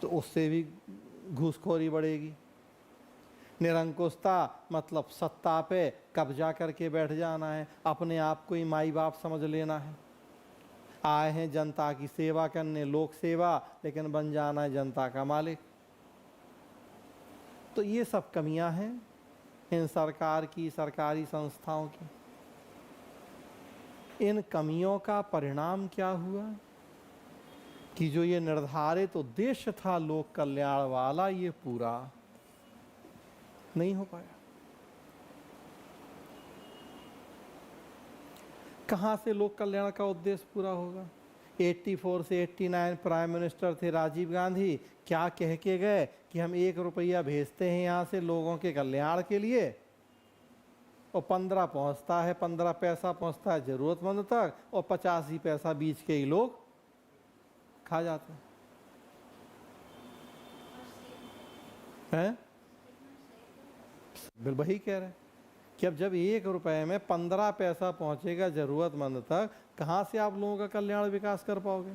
Speaker 1: तो उससे भी घूसखोरी बढ़ेगी। निरंकुशता मतलब सत्ता पे कब्जा करके बैठ जाना है, अपने आप को ही माई बाप समझ लेना है। आए हैं जनता की सेवा करने, लोक सेवा, लेकिन बन जाना है जनता का मालिक। तो ये सब कमियां हैं इन सरकार की, सरकारी संस्थाओं की। इन कमियों का परिणाम क्या हुआ कि जो ये निर्धारित उद्देश्य था लोक कल्याण वाला, ये पूरा नहीं हो पाया। कहां से लोक कल्याण का उद्देश्य पूरा होगा? 84 से 89 प्राइम मिनिस्टर थे राजीव गांधी, क्या कह के गए कि हम 1 रुपया भेजते हैं यहाँ से लोगों के कल्याण के लिए, और 15 पहुँचता है, 15 पैसा पहुँचता है जरूरतमंद तक, और 85 पैसा बीच के ही लोग खा जाते हैं। बिल वही कह रहे हैं कि अब जब 1 रुपए में 15 पैसा पहुंचेगा जरूरतमंद तक, कहां से आप लोगों का कल्याण विकास कर पाओगे?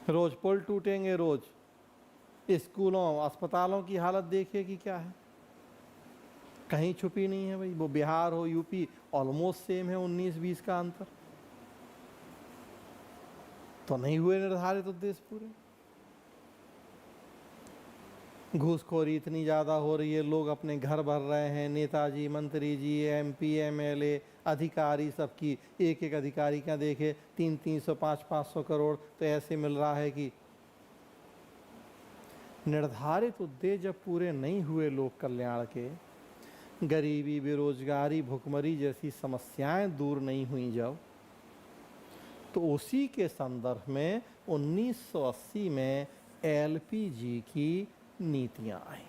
Speaker 1: रोज पुल टूटेंगे, रोज स्कूलों अस्पतालों की हालत देखिए कि क्या है, कहीं छुपी नहीं है भाई। वो बिहार हो यूपी, ऑलमोस्ट सेम है, 19-20 का अंतर। तो नहीं हुए निर्धारित उद्देश्य पूरे। घूसखोरी इतनी ज़्यादा हो रही है, लोग अपने घर भर रहे हैं, नेताजी, मंत्री जी, MP, MLA, अधिकारी, सबकी एक एक अधिकारी का देखे 300-300, 500-500 करोड़, तो ऐसे मिल रहा है कि निर्धारित उद्देश्य जब पूरे नहीं हुए लोक कल्याण के, गरीबी, बेरोजगारी, भुखमरी जैसी समस्याएं दूर नहीं हुई जब, तो उसी के संदर्भ में 1980 में LPG की नीतियां आई।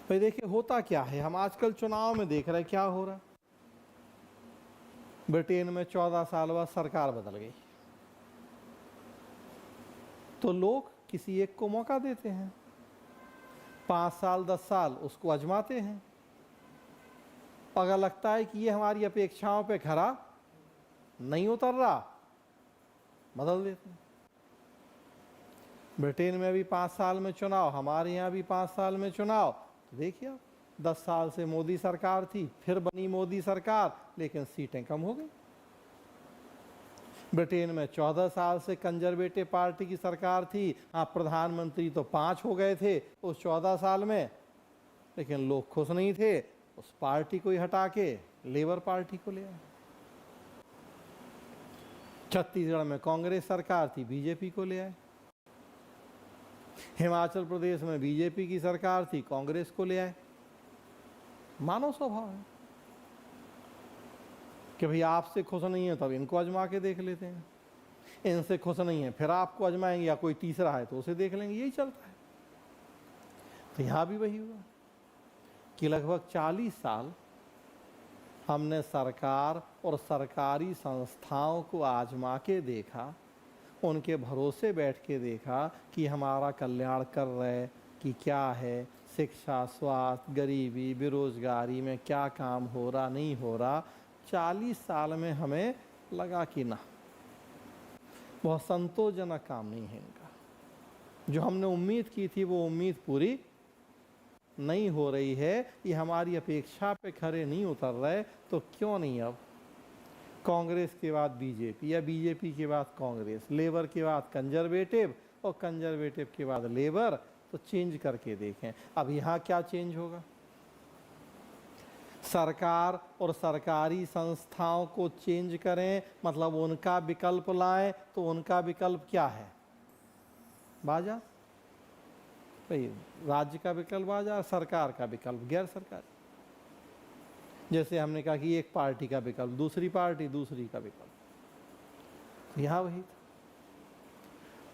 Speaker 1: भाई देखिए होता क्या है, हम आजकल चुनाव में देख रहे हैं क्या हो रहा है। ब्रिटेन में 14 साल बाद सरकार बदल गई, तो लोग किसी एक को मौका देते हैं, 5 साल 10 साल उसको आजमाते हैं, अगर लगता है कि ये हमारी अपेक्षाओं पे खरा नहीं उतर रहा, बदल देते हैं। ब्रिटेन में भी 5 साल में चुनाव, हमारे यहाँ भी 5 साल में चुनाव। तो देखिए आप, 10 साल से मोदी सरकार थी, फिर बनी मोदी सरकार, लेकिन सीटें कम हो गई। ब्रिटेन में 14 साल से कंजर्वेटिव पार्टी की सरकार थी, हाँ प्रधानमंत्री तो 5 हो गए थे उस 14 साल में, लेकिन लोग खुश नहीं थे, उस पार्टी को ही हटा के लेबर पार्टी को ले आए। छत्तीसगढ़ में कांग्रेस सरकार थी, बीजेपी को ले आए। हिमाचल प्रदेश में बीजेपी की सरकार थी, कांग्रेस को ले आए। मानव स्वभाव है कि भाई आपसे खुश नहीं है तब इनको आजमा के देख लेते हैं, इनसे खुश नहीं है फिर आपको आजमाएंगे, या कोई तीसरा है तो उसे देख लेंगे, यही चलता है। तो यहाँ भी वही हुआ कि लगभग 40 साल हमने सरकार और सरकारी संस्थाओं को आजमा के देखा, उनके भरोसे बैठ के देखा कि हमारा कल्याण कर रहे कि क्या है, शिक्षा, स्वास्थ्य, गरीबी, बेरोजगारी में क्या काम हो रहा नहीं हो रहा। 40 साल में हमें लगा कि ना, बहुत संतोषजनक काम नहीं है इनका, जो हमने उम्मीद की थी वो उम्मीद पूरी नहीं हो रही है, ये हमारी अपेक्षा पे खरे नहीं उतर रहे। तो क्यों नहीं अब कांग्रेस के बाद बीजेपी, या बीजेपी के बाद कांग्रेस, लेबर के बाद कंजर्वेटिव, और कंजर्वेटिव के बाद लेबर, तो चेंज करके देखें। अब यहाँ क्या चेंज होगा? सरकार और सरकारी संस्थाओं को चेंज करें, मतलब उनका विकल्प लाएं, तो उनका विकल्प क्या है? बाजार। भाई राज्य का विकल्प बाजार, सरकार का विकल्प गैर सरकारी। जैसे हमने कहा कि एक पार्टी का विकल्प दूसरी पार्टी, दूसरी का विकल्प, तो यहाँ वही था।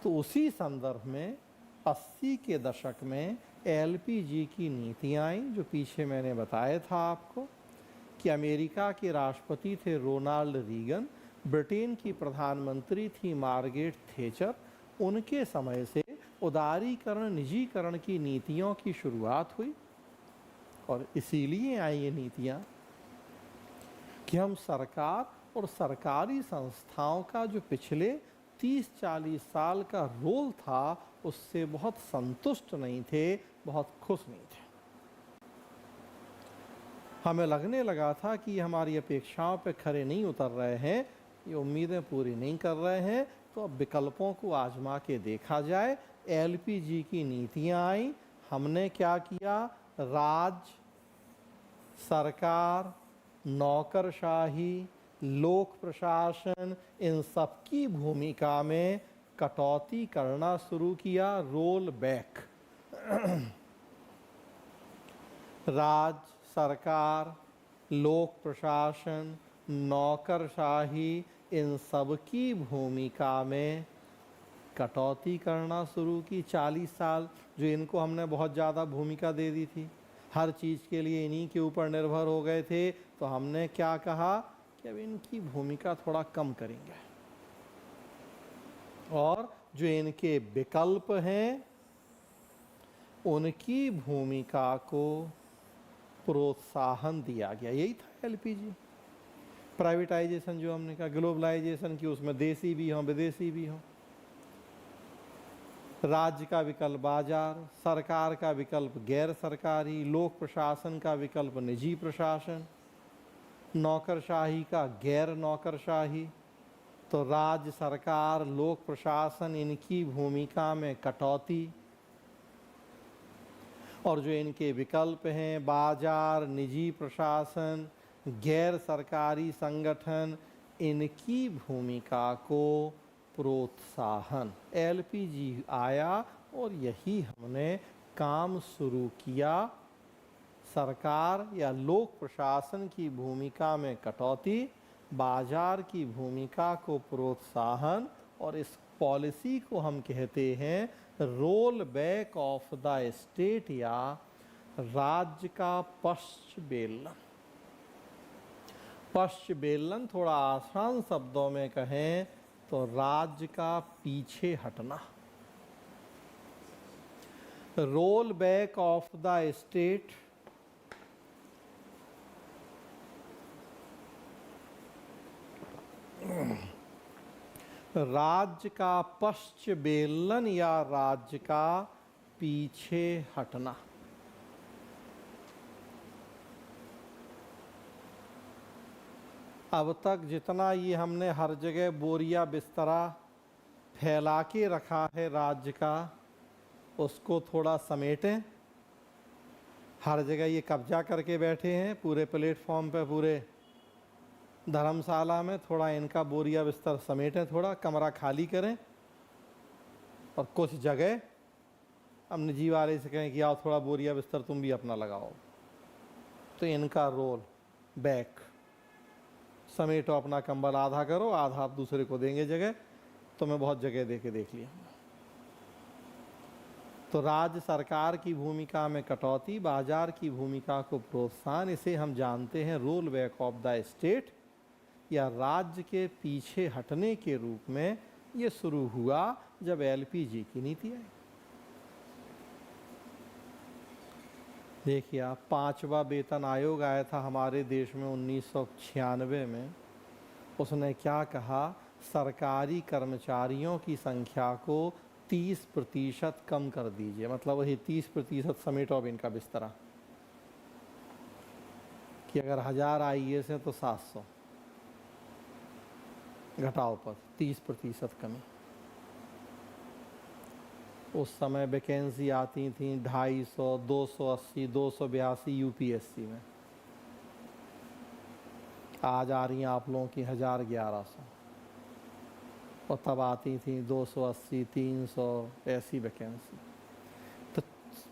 Speaker 1: तो उसी संदर्भ में 80 के दशक में LPG की नीतियाँ आई, जो पीछे मैंने बताया था आपको कि अमेरिका के राष्ट्रपति थे रोनाल्ड रीगन, ब्रिटेन की प्रधानमंत्री थी मार्गरेट थैचर, उनके समय से उदारीकरण निजीकरण की नीतियों की शुरुआत हुई और इसीलिए आई ये नीतियाँ कि हम सरकार और सरकारी संस्थाओं का जो पिछले 30-40 साल का रोल था उससे बहुत संतुष्ट नहीं थे, बहुत खुश नहीं थे। हमें लगने लगा था कि ये हमारी अपेक्षाओं पे खरे नहीं उतर रहे हैं, ये उम्मीदें पूरी नहीं कर रहे हैं, तो अब विकल्पों को आजमा के देखा जाए। एलपीजी की नीतियाँ आई, हमने क्या किया? राज्य, सरकार, नौकरशाही, लोक प्रशासन, इन सब की भूमिका में कटौती करना शुरू किया, रोल बैक। राज्य, सरकार, लोक प्रशासन, नौकरशाही, इन सब की भूमिका में कटौती करना शुरू की। 40 साल जो इनको हमने बहुत ज़्यादा भूमिका दे दी थी, हर चीज़ के लिए इन्हीं के ऊपर निर्भर हो गए थे, तो हमने क्या कहा कि अब इनकी भूमिका थोड़ा कम करेंगे और जो इनके विकल्प हैं उनकी भूमिका को प्रोत्साहन दिया गया। यही था एलपीजी। प्राइवेटाइजेशन जो हमने कहा, ग्लोबलाइजेशन की, उसमें देसी भी हों विदेशी भी हों। राज्य का विकल्प बाजार, सरकार का विकल्प गैर सरकारी, लोक प्रशासन का विकल्प निजी प्रशासन, नौकरशाही का गैर नौकरशाही। तो राज्य, सरकार, लोक प्रशासन, इनकी भूमिका में कटौती और जो इनके विकल्प हैं बाजार, निजी प्रशासन, गैर सरकारी संगठन, इनकी भूमिका को प्रोत्साहन। एलपीजी आया और यही हमने काम शुरू किया। सरकार या लोक प्रशासन की भूमिका में कटौती, बाजार की भूमिका को प्रोत्साहन, और इस पॉलिसी को हम कहते हैं roll back of the state या राज्य का पश्च बेलन। पश्च बेलन थोड़ा आसान शब्दों में कहें तो राज्य का पीछे हटना। Roll back of the state राज्य का पश्च बेलन या राज्य का पीछे हटना। अब तक जितना ये हमने हर जगह बोरिया बिस्तरा फैला के रखा है राज्य का, उसको थोड़ा समेटें। हर जगह ये कब्जा करके बैठे हैं, पूरे प्लेटफॉर्म पे, पूरे धर्मशाला में, थोड़ा इनका बोरिया बिस्तर समेटें, थोड़ा कमरा खाली करें और कुछ जगह हम निजी वाले से कहें कि आओ थोड़ा बोरिया बिस्तर तुम भी अपना लगाओ। तो इनका रोल बैक, समेटो अपना कंबल, आधा करो, आधा आप दूसरे को देंगे जगह। तो मैं बहुत जगह दे के देख लिया। तो राज्य सरकार की भूमिका में कटौती, बाजार की भूमिका को प्रोत्साहन, इसे हम जानते हैं roll back of the state या राज्य के पीछे हटने के रूप में। ये शुरू हुआ जब एलपीजी की नीति आई। देखिए आप, 5वां वेतन आयोग आया था हमारे देश में 1996 में। उसने क्या कहा? सरकारी कर्मचारियों की संख्या को 30% कम कर दीजिए। मतलब वही 30% समेटो अब इनका बिस्तरा, कि अगर 1000 आईएएस हैं तो 700 घटाओ पर 30% कमी। उस समय वैकेंसी आती थी 250, 280, 282 यूपीएससी में। आज आ रही हैं आप लोगों की 1000-1100, और तब आती थी 280, 300 ऐसी वैकेंसी। तो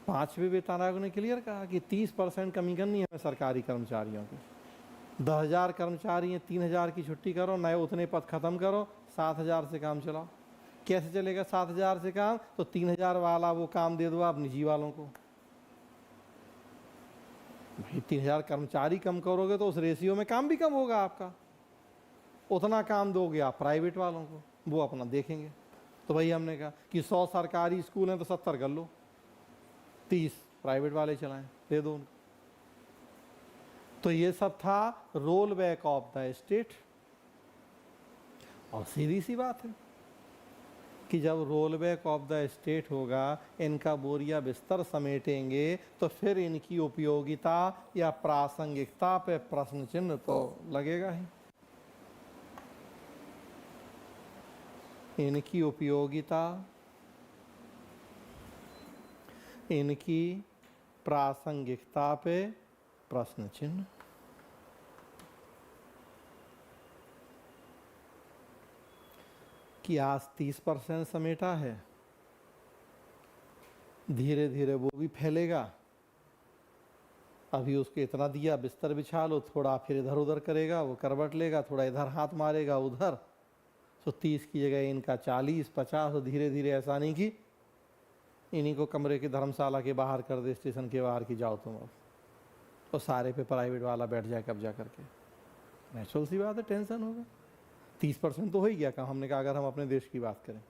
Speaker 1: 5वें वेतन आयोग ने क्लियर कहा कि 30% कमी करनी है सरकारी कर्मचारियों की। 10,000 कर्मचारी हैं, 3,000 की छुट्टी करो, नए उतने पद खत्म करो, 7,000 से काम चलाओ। कैसे चलेगा 7,000 से काम? तो 3,000 वाला वो काम दे दो आप निजी वालों को। भाई 3,000 कर्मचारी कम करोगे तो उस रेशियो में काम भी कम होगा आपका। उतना काम दोगे आप प्राइवेट वालों को, वो अपना देखेंगे। तो भाई हमने कहा कि 100 सरकारी स्कूल हैं तो 70 कर लो, 30 प्राइवेट वाले चलाएं, दे दो उनको। तो ये सब था roll back of the state. और सीधी सी बात है कि जब roll back of the state होगा, इनका बोरिया बिस्तर समेटेंगे, तो फिर इनकी उपयोगिता या प्रासंगिकता पे प्रश्न चिन्ह तो लगेगा ही। इनकी उपयोगिता, इनकी प्रासंगिकता पे प्रश्न चिन्ह। कि आज 30% समेटा है, धीरे धीरे वो भी फैलेगा। अभी उसके इतना दिया, बिस्तर बिछा लो, थोड़ा फिर इधर उधर करेगा, वो करवट लेगा, थोड़ा इधर हाथ मारेगा उधर, तो 30 की जगह इनका 40 50, तो धीरे धीरे ऐसा नहीं कि इन्हीं को कमरे की धर्मशाला के बाहर कर दे, स्टेशन के बाहर की जाओ तुम अब, तो सारे पे प्राइवेट वाला बैठ जाए कब्जा करके। नेचुरल सी बात है, टेंशन होगा। 30% तो हो ही गया काम। हमने कहा अगर हम अपने देश की बात करें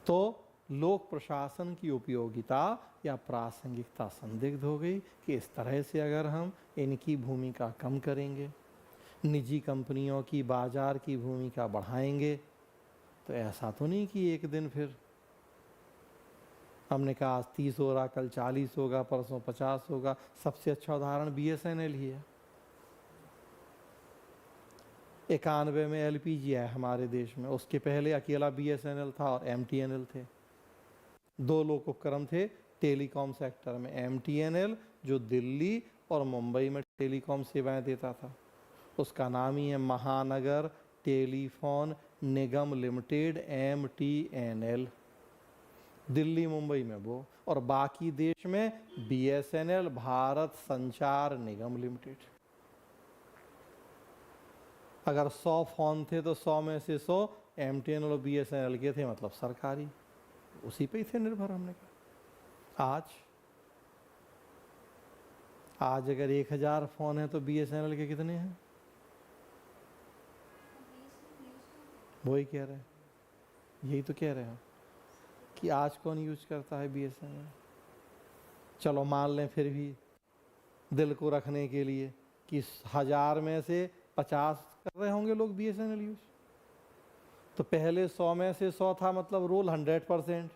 Speaker 1: तो लोक प्रशासन की उपयोगिता या प्रासंगिकता संदिग्ध हो गई कि इस तरह से अगर हम इनकी भूमिका कम करेंगे, निजी कंपनियों की बाजार की भूमिका बढ़ाएंगे, तो ऐसा तो नहीं कि एक दिन फिर हमने कहा आज 30 हो रहा, कल 40 होगा, परसों 50 होगा। सबसे अच्छा उदाहरण BSNL ही है। 91 में LPG आया हमारे देश में, उसके पहले अकेला BSNL था और MTNL थे। दो लोक उपक्रम थे टेलीकॉम सेक्टर में, MTNL जो दिल्ली और मुंबई में टेलीकॉम सेवाएं देता था, उसका नाम ही है महानगर टेलीफोन निगम लिमिटेड, MTNL। दिल्ली मुंबई में वो, और बाकी देश में BSNL भारत संचार निगम लिमिटेड। अगर 100 फोन थे तो 100 में से 100 MTNL और BSNL के थे, मतलब सरकारी, उसी पे ही थे निर्भर। हमने कहा आज अगर 1000 फोन है तो BSNL के कितने हैं? वही कह रहे हैं, यही तो कह रहे हैं कि आज कौन यूज करता है BSNL। चलो मान लें फिर भी दिल को रखने के लिए कि 1000 में से 50 कर रहे होंगे लोग BSNL यूज, तो पहले 100 में से 100 था, मतलब रोल 100%।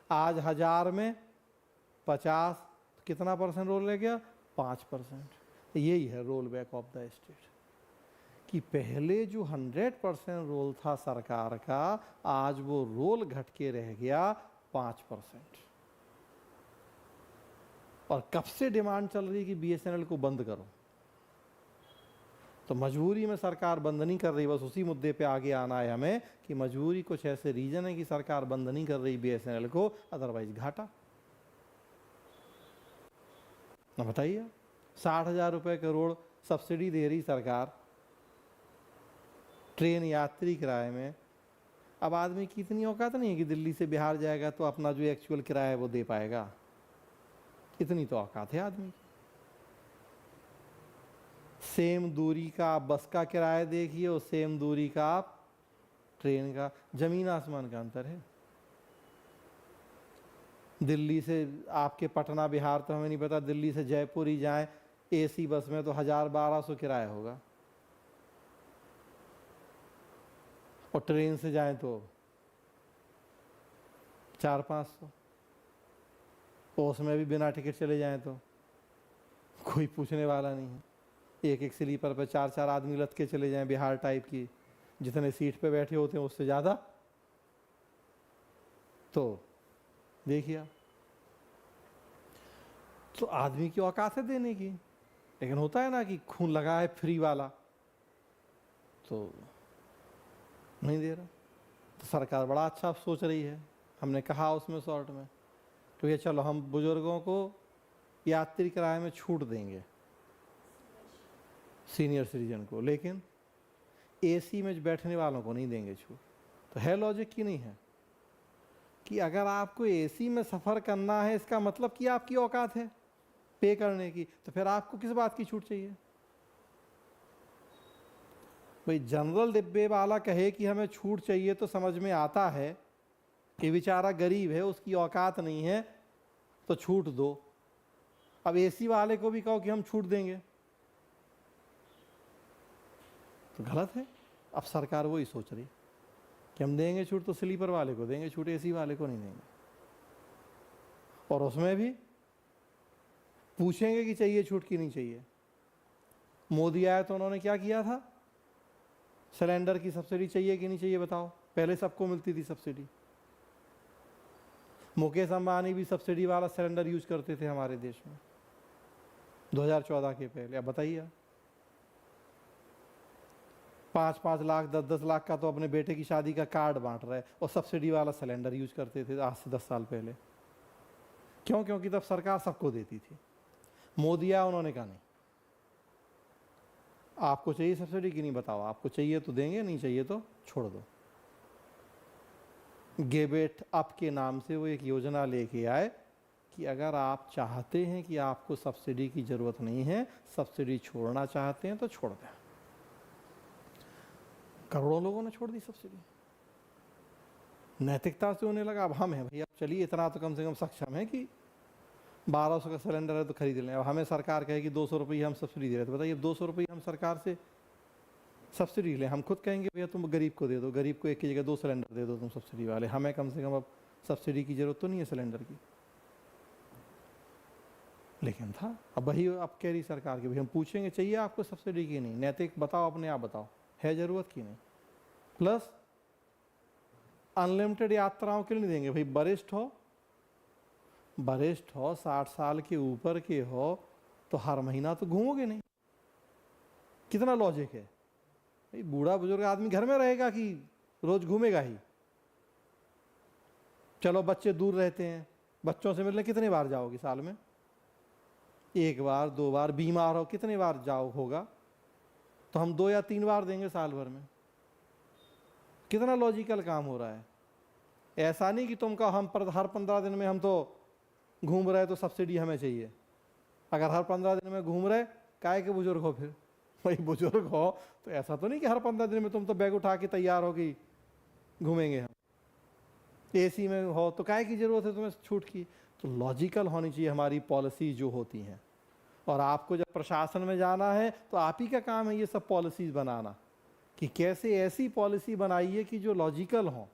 Speaker 1: आज 1000 में 50, तो कितना परसेंट रोल रह गया? 5%। यही है roll back of the state, कि पहले जो 100% रोल था सरकार का, आज वो रोल घट के रह गया 5%। और कब से डिमांड चल रही है कि BSNL को बंद करो, तो मजबूरी में सरकार बंद नहीं कर रही। बस उसी मुद्दे पे आगे आना है हमें कि मजबूरी कुछ ऐसे रीजन है कि सरकार बंद नहीं कर रही BSNL को, अदरवाइज घाटा। ना बताइए, 60,000 रुपये करोड़ सब्सिडी दे रही सरकार ट्रेन यात्री किराए में। अब आदमी की इतनी औकात नहीं है कि दिल्ली से बिहार जाएगा तो अपना जो एक्चुअल किराया है वो दे पाएगा, इतनी तो औकात है आदमी की। सेम दूरी का आप बस का किराया देखिए और सेम दूरी का आप ट्रेन का, जमीन आसमान का अंतर है। दिल्ली से आपके पटना बिहार तो हमें नहीं पता, दिल्ली से जयपुर ही जाएं AC बस में तो 1000-1200 किराया होगा, और ट्रेन से जाएं तो 400-500, और उसमें भी बिना टिकट चले जाएं तो कोई पूछने वाला नहीं है। एक स्लीपर पे 4-4 आदमी लद के चले जाएं बिहार टाइप की, जितने सीट पे बैठे होते हैं उससे ज़्यादा, तो देखिए। तो आदमी की औकात है देने की, लेकिन होता है ना कि खून लगा है फ्री वाला, तो नहीं दे रहा। तो सरकार बड़ा अच्छा सोच रही है। हमने कहा उसमें शॉर्ट में तो ये चलो हम बुजुर्गों को यात्री किराए में छूट देंगे, सीनियर सिटीजन को, लेकिन AC में बैठने वालों को नहीं देंगे छूट। तो है लॉजिक की नहीं है कि अगर आपको AC में सफ़र करना है, इसका मतलब कि आपकी औकात है पे करने की, तो फिर आपको किस बात की छूट चाहिए? भाई जनरल डिब्बे वाला कहे कि हमें छूट चाहिए तो समझ में आता है कि बेचारा गरीब है, उसकी औकात नहीं है, तो छूट दो। अब एसी वाले को भी कहो कि हम छूट देंगे तो गलत है। अब सरकार वही सोच रही कि हम देंगे छूट तो स्लीपर वाले को देंगे छूट, एसी वाले को नहीं देंगे। और उसमें भी पूछेंगे कि चाहिए छूट की नहीं चाहिए। मोदी आया तो उन्होंने क्या किया था, सिलेंडर की सब्सिडी चाहिए कि नहीं चाहिए बताओ, पहले सबको मिलती थी सब्सिडी। मुकेश अंबानी भी सब्सिडी वाला सिलेंडर यूज करते थे हमारे देश में 2014 के पहले। अब बताइए 5-5 लाख 10-10 लाख का तो अपने बेटे की शादी का कार्ड बांट रहे और सब्सिडी वाला सिलेंडर यूज करते थे आज से 10 साल पहले। क्यों? क्योंकि तब सरकार सबको देती थी। मोदी आया, उन्होंने कहा नहीं, आपको चाहिए सब्सिडी की नहीं बताओ, आपको चाहिए तो देंगे, नहीं चाहिए तो छोड़ दो। गेबेट अप के नाम से वो एक योजना लेके आए कि अगर आप चाहते हैं कि आपको सब्सिडी की जरूरत नहीं है, सब्सिडी छोड़ना चाहते हैं तो छोड़ दें। करोड़ों लोगों ने छोड़ दी सब्सिडी, नैतिकता से होने लगा। अब हम हैं भैया, चलिए इतना तो कम से कम सक्षम है कि 1200 का सिलेंडर है तो खरीद लें। अब हमें सरकार कहे कि 200 रुपये हम सब्सिडी दे रहे थे, बताइए 200 रुपये हम सरकार से सब्सिडी लें? हम खुद कहेंगे भैया तुम गरीब को दे दो, गरीब को एक की जगह 2 सिलेंडर दे दो तुम सब्सिडी वाले, हमें कम से कम अब सब्सिडी की जरूरत तो नहीं है सिलेंडर की। लेकिन था। अब वही अब कह रही सरकार की भाई हम पूछेंगे चाहिए आपको सब्सिडी की नहीं, नैतिक बताओ, अपने आप बताओ है जरूरत की नहीं। प्लस अनलिमिटेड यात्राओं के लिए नहीं देंगे भाई। वरिष्ठ हो 60 साल के ऊपर के हो तो हर महीना तो घूमोगे नहीं। कितना लॉजिक है भाई? बूढ़ा बुजुर्ग आदमी घर में रहेगा कि रोज घूमेगा ही? चलो बच्चे दूर रहते हैं, बच्चों से मिलने कितनी बार जाओगे साल में? 1 बार 2 बार। बीमार हो कितनी बार जाओ होगा? तो हम 2 या 3 बार देंगे साल भर में। कितना लॉजिकल काम हो रहा है। ऐसा नहीं कि तुम कहो हम हर 15 दिन में हम तो घूम रहे तो सब्सिडी हमें चाहिए। अगर हर 15 दिन में घूम रहे, काहे के बुजुर्ग हो फिर? भाई बुजुर्ग हो तो ऐसा तो नहीं कि हर 15 दिन में तुम तो बैग उठा के तैयार हो कि घूमेंगे हम। एसी में हो तो काहे की जरूरत है तुम्हें छूट की? तो लॉजिकल होनी चाहिए हमारी पॉलिसी जो होती हैं। और आपको जब प्रशासन में जाना है तो आप ही का काम है ये सब पॉलिसीज बनाना कि कैसे ऐसी पॉलिसी बनाइए कि जो लॉजिकल हो।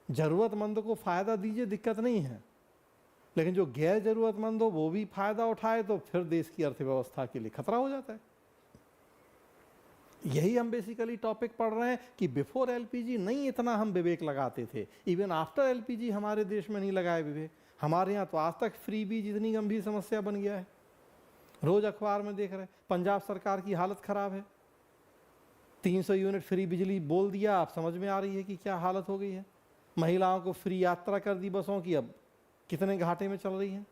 Speaker 1: जरूरतमंद को फायदा दीजिए, दिक्कत नहीं है, लेकिन जो गैर जरूरतमंद हो वो भी फायदा उठाए तो फिर देश की अर्थव्यवस्था के लिए खतरा हो जाता है। यही हम बेसिकली टॉपिक पढ़ रहे हैं कि बिफोर एलपीजी नहीं इतना हम विवेक लगाते थे, इवन आफ्टर एलपीजी हमारे देश में नहीं लगाए विवेक। हमारे यहाँ तो आज तक फ्रीबीज इतनी गंभीर समस्या बन गया है। रोज अखबार में देख रहे हैं पंजाब सरकार की हालत खराब है, 300 यूनिट फ्री बिजली बोल दिया, आप समझ में आ रही है कि क्या हालत हो गई है। महिलाओं को फ्री यात्रा कर दी बसों की, अब कितने घाटे में चल रही हैं।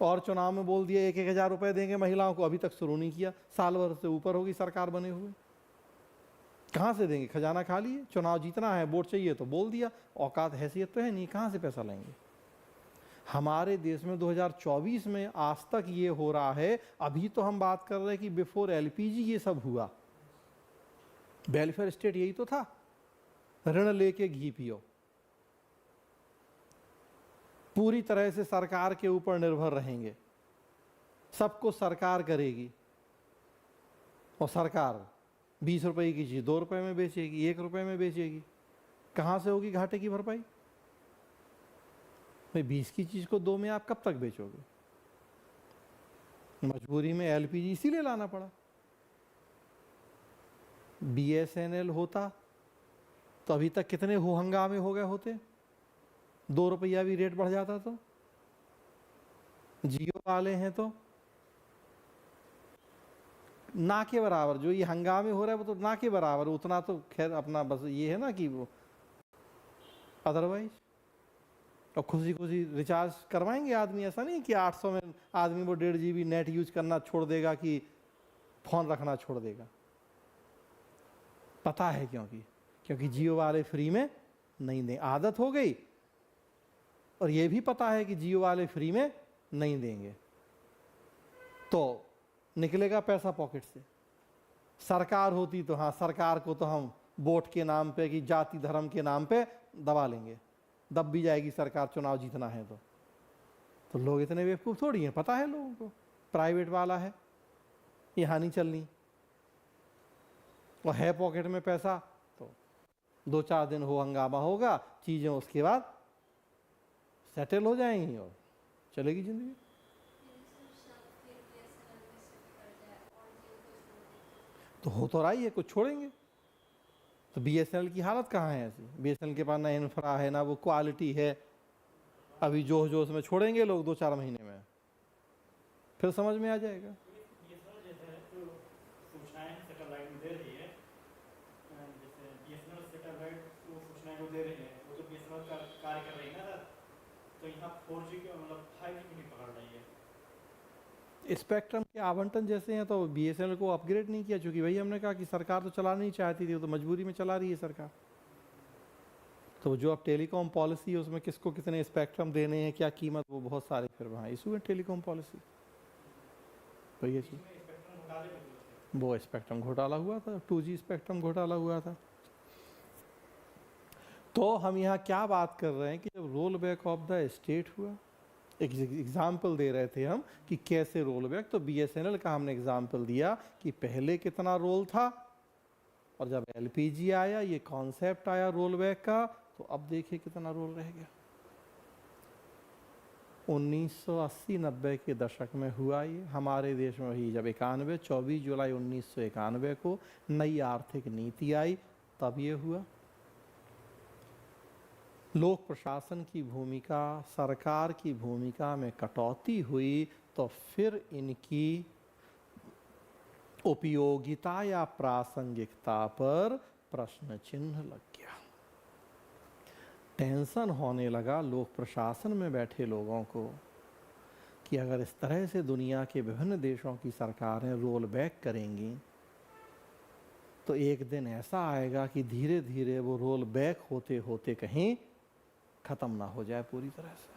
Speaker 1: और चुनाव में बोल दिया 1-1 हज़ार रुपए देंगे महिलाओं को, अभी तक शुरू नहीं किया। साल भर से ऊपर होगी सरकार बने हुए, कहाँ से देंगे? खजाना खाली है। चुनाव जीतना है, वोट चाहिए तो बोल दिया, औकात हैसियत तो है नहीं, कहाँ से पैसा लाएंगे? हमारे देश में 2024 में आज तक ये हो रहा है। अभी तो हम बात कर रहे हैं कि बिफोर एलपीजी ये सब हुआ। वेलफेयर स्टेट यही तो था, ऋण लेके घी पियो, पूरी तरह से सरकार के ऊपर निर्भर रहेंगे, सबको सरकार करेगी। और सरकार 20 रुपए की चीज 2 रुपए में बेचेगी, 1 रुपए में बेचेगी। कहां से होगी घाटे की भरपाई? भाई 20 की चीज को 2 में आप कब तक बेचोगे? मजबूरी में एलपीजी इसीलिए लाना पड़ा। बीएसएनएल होता तो अभी तक कितने हो हंगामे हो गए होते, 2 रुपया भी रेट बढ़ जाता। तो जियो वाले हैं तो ना के बराबर, जो ये हंगामे हो रहा है वो तो ना के बराबर, उतना तो खैर अपना बस ये है ना कि वो अदरवाइज। और खुशी खुशी रिचार्ज करवाएंगे आदमी। ऐसा नहीं कि 800 में आदमी वो 1.5 GB नेट यूज करना छोड़ देगा कि फोन रखना छोड़ देगा। पता है क्योंकि जियो वाले फ्री में नहीं दें, आदत हो गई। और ये भी पता है कि जियो वाले फ्री में नहीं देंगे तो निकलेगा पैसा पॉकेट से। सरकार होती तो हाँ, सरकार को तो हम वोट के नाम पे कि जाति धर्म के नाम पे दबा लेंगे, दब भी जाएगी सरकार, चुनाव जीतना है तो लोग इतने बेवकूफ़ थोड़ी हैं, पता है लोगों को प्राइवेट वाला है, यहाँ नहीं चलनी, और है पॉकेट में पैसा तो 2-4 दिन हो हंगामा होगा, चीज़ें उसके बाद सेटल हो जाएंगी और चलेगी ज़िंदगी। तो हो तो रहा ही है, कुछ छोड़ेंगे तो बीएसएनएल की हालत कहाँ है ऐसी, बीएसएनएल के पास ना इंफ्रा है ना वो क्वालिटी है, अभी जोश जोश में छोड़ेंगे लोग 2-4 महीने में, फिर समझ में आ जाएगा। स्पेक्ट्रम के आवंटन जैसे हैं तो बीएसएनएल को अपग्रेड नहीं किया, चूंकि वही हमने कहा कि सरकार तो चलाना नहीं चाहती थी, तो मजबूरी में चला रही है सरकार। तो जो अब टेलीकॉम पॉलिसी है उसमें किसको कितने स्पेक्ट्रम देने हैं, क्या कीमत, वो बहुत सारे फिर वहाँ इशू है टेलीकॉम पॉलिसी। तो ये चीज़ वो स्पेक्ट्रम घोटाला हुआ था, 2G स्पेक्ट्रम घोटाला हुआ था। तो हम यहाँ क्या बात कर रहे हैं कि जब roll back of the state हुआ, एक एग्जाम्पल दे रहे थे हम कि कैसे रोल बैक, तो बीएसएनएल का हमने एग्जाम्पल दिया कि पहले कितना रोल था, और जब एलपीजी आया, ये कॉन्सेप्ट आया रोल बैक का, तो अब देखिए कितना रोल रह गया। 1980-90 के दशक में हुआ ये हमारे देश में, वही जब 24 जुलाई 1991 को नई आर्थिक नीति आई, तब ये हुआ। लोक प्रशासन की भूमिका, सरकार की भूमिका में कटौती हुई, तो फिर इनकी उपयोगिता या प्रासंगिकता पर प्रश्न चिन्ह लग गया। टेंशन होने लगा लोक प्रशासन में बैठे लोगों को कि अगर इस तरह से दुनिया के विभिन्न देशों की सरकारें रोल बैक करेंगी, तो एक दिन ऐसा आएगा कि धीरे धीरे वो रोल बैक होते होते कहीं खत्म ना हो जाए पूरी तरह से।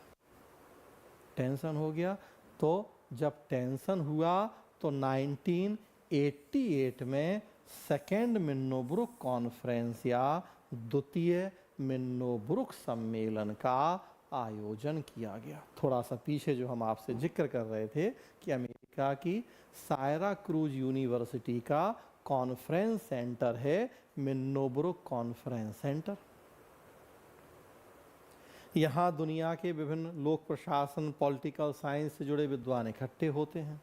Speaker 1: टेंशन हो गया। तो जब टेंशन हुआ तो 1988 में सेकेंड मिन्नोब्रुक कॉन्फ्रेंस या द्वितीय मिन्नोब्रुक सम्मेलन का आयोजन किया गया। थोड़ा सा पीछे जो हम आपसे जिक्र कर रहे थे कि अमेरिका की सायरा क्रूज यूनिवर्सिटी का कॉन्फ्रेंस सेंटर है मिन्नोब्रुक कॉन्फ्रेंस सेंटर। यहाँ दुनिया के विभिन्न लोक प्रशासन, पॉलिटिकल साइंस से जुड़े विद्वान इकट्ठे होते हैं।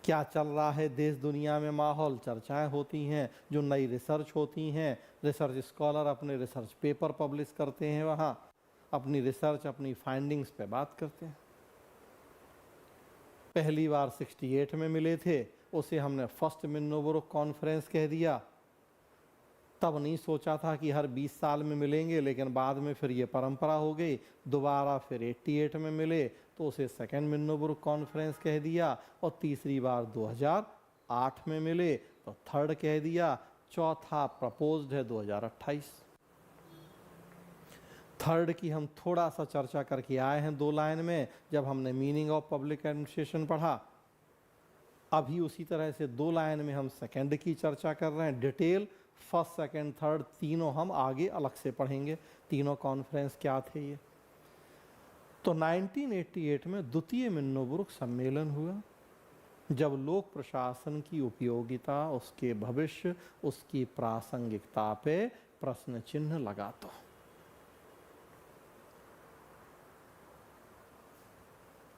Speaker 1: क्या चल रहा है देश दुनिया में माहौल, चर्चाएं होती हैं, जो नई रिसर्च होती हैं, रिसर्च स्कॉलर अपने रिसर्च पेपर पब्लिश करते हैं, वहाँ अपनी रिसर्च, अपनी फाइंडिंग्स पे बात करते हैं। पहली बार 68 में मिले थे, उसे हमने फर्स्ट मिन्नोब्रुक कॉन्फ्रेंस कह दिया। तब नहीं सोचा था कि हर 20 साल में मिलेंगे, लेकिन बाद में फिर ये परंपरा हो गई। दोबारा फिर 88 में मिले तो उसे सेकेंड मिन्नोब्रुक कॉन्फ्रेंस कह दिया, और तीसरी बार 2008 में मिले तो थर्ड कह दिया। चौथा प्रपोज्ड है 2028। थर्ड की हम थोड़ा सा चर्चा करके आए हैं 2 लाइन में, जब हमने मीनिंग ऑफ पब्लिक एडमिनिस्ट्रेशन पढ़ा। अभी उसी तरह से 2 लाइन में हम सेकेंड की चर्चा कर रहे हैं, डिटेल। फर्स्ट, सेकेंड, थर्ड तीनों हम आगे अलग से पढ़ेंगे, तीनों कॉन्फ्रेंस क्या थे ये। तो 1988 में द्वितीय मिन्नोब्रुक सम्मेलन हुआ, जब लोक प्रशासन की उपयोगिता, उसके भविष्य, उसकी प्रासंगिकता पे प्रश्न चिन्ह लगा। तो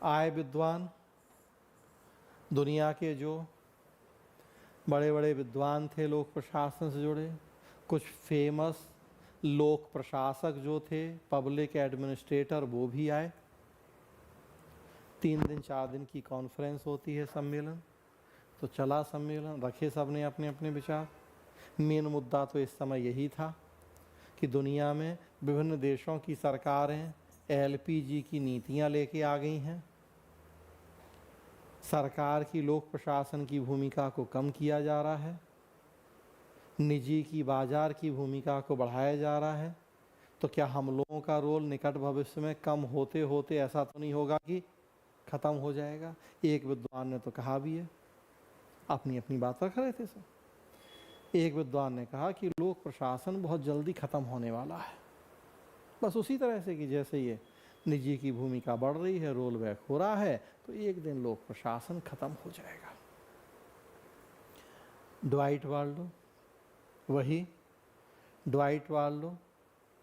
Speaker 1: आए विद्वान, दुनिया के जो बड़े बड़े विद्वान थे लोक प्रशासन से जुड़े, कुछ फेमस लोक प्रशासक जो थे, पब्लिक एडमिनिस्ट्रेटर, वो भी आए। 3 दिन 4 दिन की कॉन्फ्रेंस होती है, सम्मेलन। तो चला सम्मेलन, रखे सबने अपने अपने विचार। मेन मुद्दा तो इस समय यही था कि दुनिया में विभिन्न देशों की सरकारें एलपीजी की नीतियां लेके आ गई हैं। सरकार की लोक प्रशासन की भूमिका को कम किया जा रहा है, निजी की बाजार की भूमिका को बढ़ाया जा रहा है। तो क्या हम लोगों का रोल निकट भविष्य में कम होते होते ऐसा तो नहीं होगा कि खत्म हो जाएगा? एक विद्वान ने तो कहा भी है, अपनी अपनी बात रख रहे थे सब। एक विद्वान ने कहा कि लोक प्रशासन बहुत जल्दी खत्म होने वाला है, बस उसी तरह से कि जैसे ये निजी की भूमिका बढ़ रही है, रोल बैक हो रहा है, तो एक दिन लोक प्रशासन खत्म हो जाएगा। ड्वाइट वाल्डो, वही Dwight Waldo,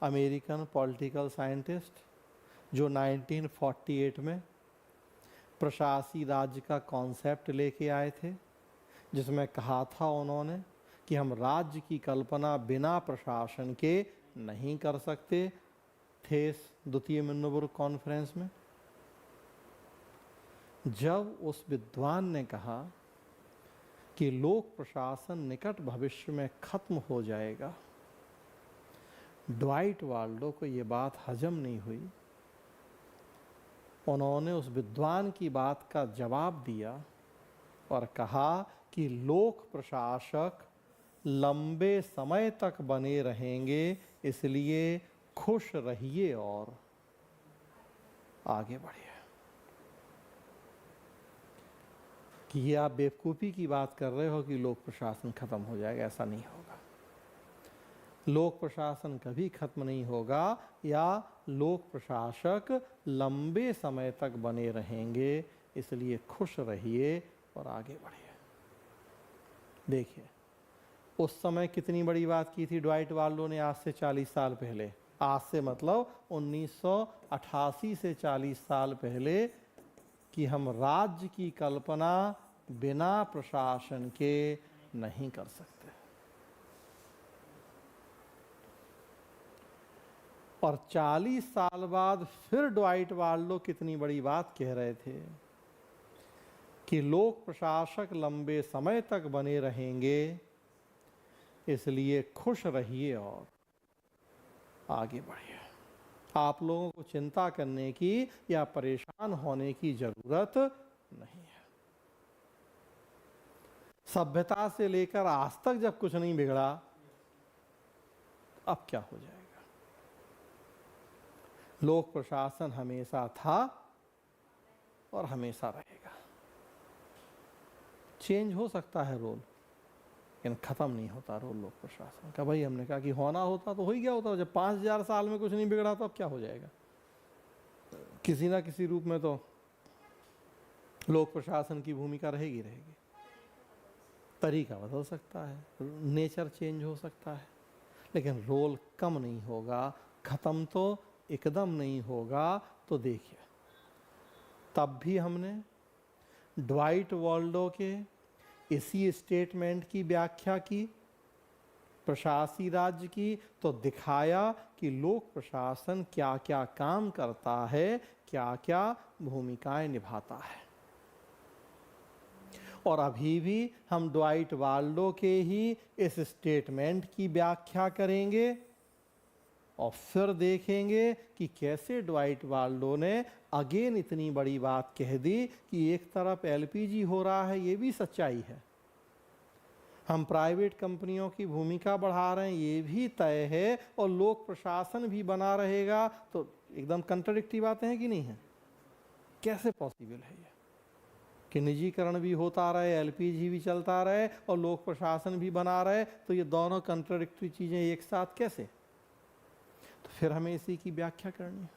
Speaker 1: American political scientist, जो 1948 में प्रशासी राज्य का कॉन्सेप्ट लेके आए थे, जिसमें कहा था उन्होंने कि हम राज्य की कल्पना बिना प्रशासन के नहीं कर सकते, थेस द्वितीय मिन्नोबुर्ग कॉन्फ्रेंस में। जब उस विद्वान ने कहा कि लोक प्रशासन निकट भविष्य में खत्म हो जाएगा, ड्वाइट वाल्डो को ये बात हजम नहीं हुई। उन्होंने उस विद्वान की बात का जवाब दिया और कहा कि लोक प्रशासक लंबे समय तक बने रहेंगे, इसलिए खुश रहिए और आगे बढ़िए। कि ये आप बेवकूफ़ी की बात कर रहे हो कि लोक प्रशासन खत्म हो जाएगा, ऐसा नहीं होगा। लोक प्रशासन कभी खत्म नहीं होगा, या लोक प्रशासक लंबे समय तक बने रहेंगे, इसलिए खुश रहिए और आगे बढ़िए। देखिए, उस समय कितनी बड़ी बात की थी ड्वाइट वाल्डो ने, आज से 40 साल पहले। आज से मतलब 1988 से 40 साल पहले, कि हम राज्य की कल्पना बिना प्रशासन के नहीं कर सकते। और 40 साल बाद फिर ड्वाइट वाल्डो कितनी बड़ी बात कह रहे थे कि लोक प्रशासक लंबे समय तक बने रहेंगे, इसलिए खुश रहिए और आगे बढ़िए। आप लोगों को चिंता करने की या परेशान होने की जरूरत नहीं है। सभ्यता से लेकर आज तक जब कुछ नहीं बिगड़ा, अब क्या हो जाएगा? लोक प्रशासन हमेशा था और हमेशा रहेगा। चेंज हो सकता है रोल, लेकिन खत्म नहीं होता रोल लोक प्रशासन का। भाई हमने कहा कि होना होता तो हो ही गया होता। जब 5000 साल में कुछ नहीं बिगड़ा तो अब क्या हो जाएगा? किसी ना किसी रूप में तो लोक प्रशासन की भूमिका रहेगी। तरीका बदल सकता है, नेचर चेंज हो सकता है, लेकिन रोल कम नहीं होगा, खत्म तो एकदम नहीं होगा। तो देखिए, तब भी हमने ड्वाइट वाल्डो के इसी स्टेटमेंट की व्याख्या की, प्रशासी राज्य की, तो दिखाया कि लोक प्रशासन क्या क्या काम करता है, क्या क्या भूमिकाएं निभाता है। और अभी भी हम ड्वाइट वाल्डो के ही इस स्टेटमेंट की व्याख्या करेंगे और फिर देखेंगे कि कैसे ड्वाइट वाल्डो ने अगेन इतनी बड़ी बात कह दी कि एक तरफ एलपीजी हो रहा है, ये भी सच्चाई है, हम प्राइवेट कंपनियों की भूमिका बढ़ा रहे हैं, ये भी तय है, और लोक प्रशासन भी बना रहेगा। तो एकदम कंट्राडिक्टरी बातें हैं कि नहीं है? कैसे पॉसिबल है ये कि निजीकरण भी होता रहे, एलपीजी भी चलता रहे और लोक प्रशासन भी बना रहे? तो ये दोनों कंट्राडिक्टरी चीजें एक साथ कैसे? तो फिर हमें इसी की व्याख्या करनी है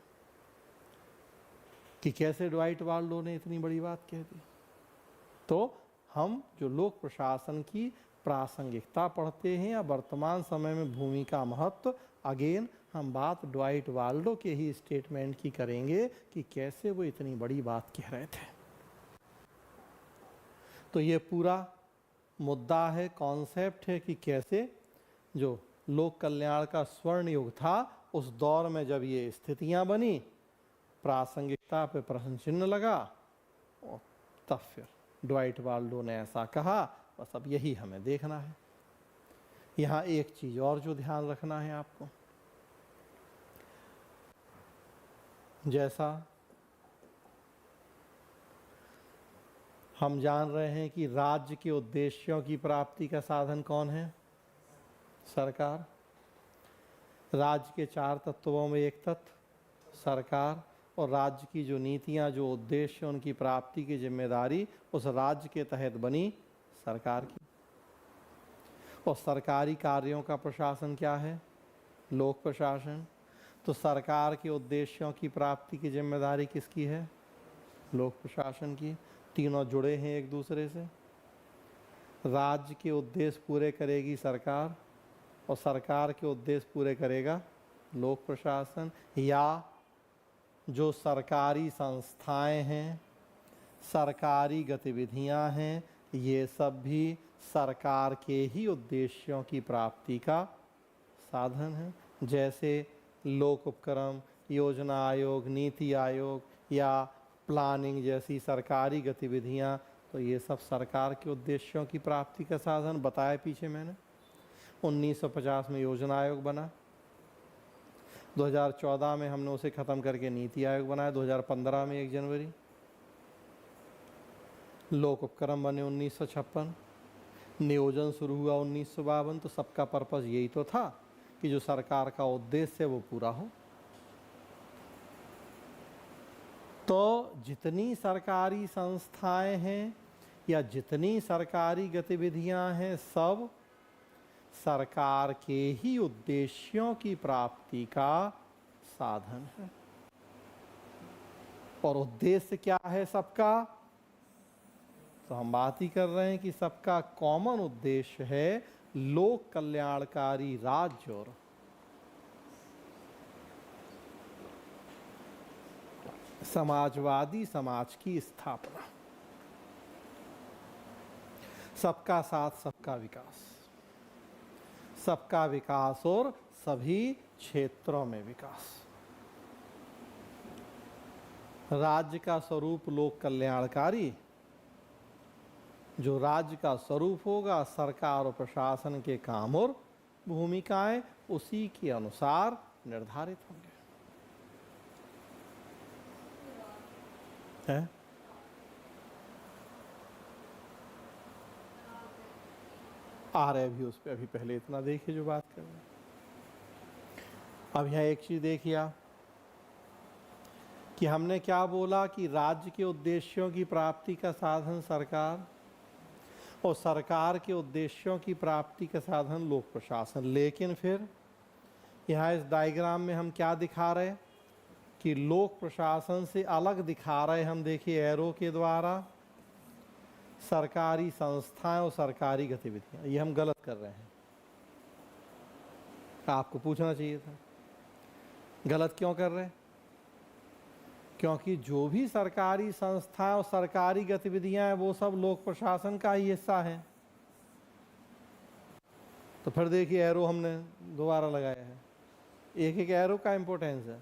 Speaker 1: कि कैसे ड्वाइट वाल्डो ने इतनी बड़ी बात कह दी। तो हम जो लोक प्रशासन की प्रासंगिकता पढ़ते हैं या वर्तमान समय में भूमिका महत्व, अगेन हम बात ड्वाइट वाल्डो के ही स्टेटमेंट की करेंगे कि कैसे वो इतनी बड़ी बात कह रहे थे। तो ये पूरा मुद्दा है, कॉन्सेप्ट है कि कैसे जो लोक कल्याण का स्वर्ण युग था, उस दौर में जब ये स्थितियां बनी, प्रासंगिकता पे प्रश्न चिन्ह लगा, और तब फिर ड्वाइट वाल्डो ने ऐसा कहा। बस अब यही हमें देखना है। यहाँ एक चीज और जो ध्यान रखना है आपको, जैसा हम जान रहे हैं कि राज्य के उद्देश्यों की प्राप्ति का साधन कौन है? सरकार। राज्य के 4 तत्वों में एक तत्व सरकार, और राज्य की जो नीतियां, जो उद्देश्य, उनकी प्राप्ति की जिम्मेदारी उस राज्य के तहत बनी सरकार की। और सरकारी कार्यों का प्रशासन क्या है? लोक प्रशासन। तो सरकार के उद्देश्यों की प्राप्ति की जिम्मेदारी किसकी है? लोक प्रशासन की। तीनों जुड़े हैं एक दूसरे से। राज्य के उद्देश्य पूरे करेगी सरकार और सरकार के उद्देश्य पूरे करेगा लोक प्रशासन। या जो सरकारी संस्थाएं हैं, सरकारी गतिविधियां हैं, ये सब भी सरकार के ही उद्देश्यों की प्राप्ति का साधन है। जैसे लोक उपक्रम, योजना आयोग, नीति आयोग या प्लानिंग जैसी सरकारी गतिविधियां, तो ये सब सरकार के उद्देश्यों की प्राप्ति का साधन। बताया पीछे मैंने 1950 में योजना आयोग बना, 2014 में हमने उसे ख़त्म करके नीति आयोग बनाया, 2015 में 1 जनवरी। लोक उपक्रम बने 1956, नियोजन शुरू हुआ 1952। तो सबका पर्पज़ यही तो था कि जो सरकार का उद्देश्य है वो पूरा हो। तो जितनी सरकारी संस्थाएं हैं या जितनी सरकारी गतिविधियां हैं, सब सरकार के ही उद्देश्यों की प्राप्ति का साधन है। और उद्देश्य क्या है सबका? तो हम बात ही कर रहे हैं कि सबका कॉमन उद्देश्य है लोक कल्याणकारी राज्य और समाजवादी समाज की स्थापना। सबका साथ सबका विकास, सबका विकास और सभी क्षेत्रों में विकास। राज्य का स्वरूप लोक कल्याणकारी। जो राज्य का स्वरूप होगा, सरकार और प्रशासन के काम और भूमिकाएं उसी के अनुसार निर्धारित होंगे। है? आ रहे भी उस पर, अभी पहले इतना देखिए जो बात कर रहे हैं। अब यहाँ एक चीज देखिए आप कि हमने क्या बोला कि राज्य के उद्देश्यों की प्राप्ति का साधन सरकार और सरकार के उद्देश्यों की प्राप्ति का साधन लोक प्रशासन। लेकिन फिर यहाँ इस डायग्राम में हम क्या दिखा रहे हैं कि लोक प्रशासन से अलग दिखा रहे हम, देखिए एरो के द्वारा, सरकारी संस्थाएं और सरकारी गतिविधियां। ये हम गलत कर रहे हैं, आपको पूछना चाहिए था गलत क्यों कर रहे हैं। क्योंकि जो भी सरकारी संस्थाएं और सरकारी गतिविधियां हैं वो सब लोक प्रशासन का ही हिस्सा है। तो फिर देखिए एरो हमने दोबारा लगाया है, एक एक एरो का इंपॉर्टेंस है।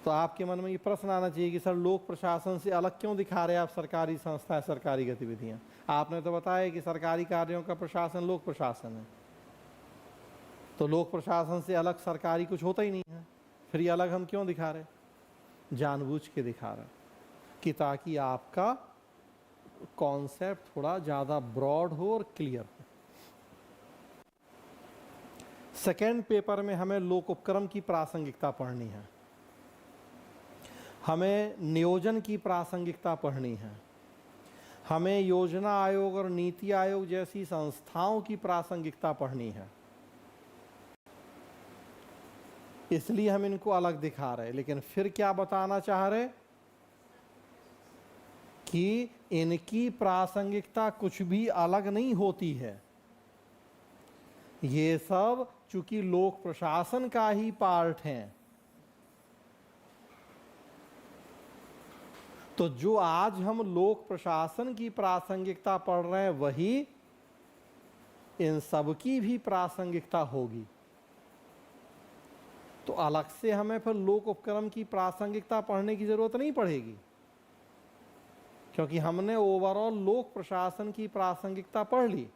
Speaker 1: तो आपके मन में ये प्रश्न आना चाहिए कि सर लोक प्रशासन से अलग क्यों दिखा रहे हैं आप सरकारी संस्थाएं, सरकारी गतिविधियां? आपने तो बताया कि सरकारी कार्यों का प्रशासन लोक प्रशासन है, तो लोक प्रशासन से अलग सरकारी कुछ होता ही नहीं है, फिर ये अलग हम क्यों दिखा रहे? जानबूझ के दिखा रहे कि ताकि आपका कॉन्सेप्ट थोड़ा ज़्यादा ब्रॉड हो और क्लियर हो। सेकेंड पेपर में हमें लोक उपक्रम की प्रासंगिकता पढ़नी है, हमें नियोजन की प्रासंगिकता पढ़नी है, हमें योजना आयोग और नीति आयोग जैसी संस्थाओं की प्रासंगिकता पढ़नी है। इसलिए हम इनको अलग दिखा रहे हैं। लेकिन फिर क्या बताना चाह रहे कि इनकी प्रासंगिकता कुछ भी अलग नहीं होती है। ये सब चूंकि लोक प्रशासन का ही पार्ट हैं, तो जो आज हम लोक प्रशासन की प्रासंगिकता पढ़ रहे हैं वही इन सब की भी प्रासंगिकता होगी। तो अलग से हमें फिर लोक उपक्रम की प्रासंगिकता पढ़ने की जरूरत नहीं पड़ेगी, क्योंकि हमने ओवरऑल लोक प्रशासन की प्रासंगिकता पढ़ ली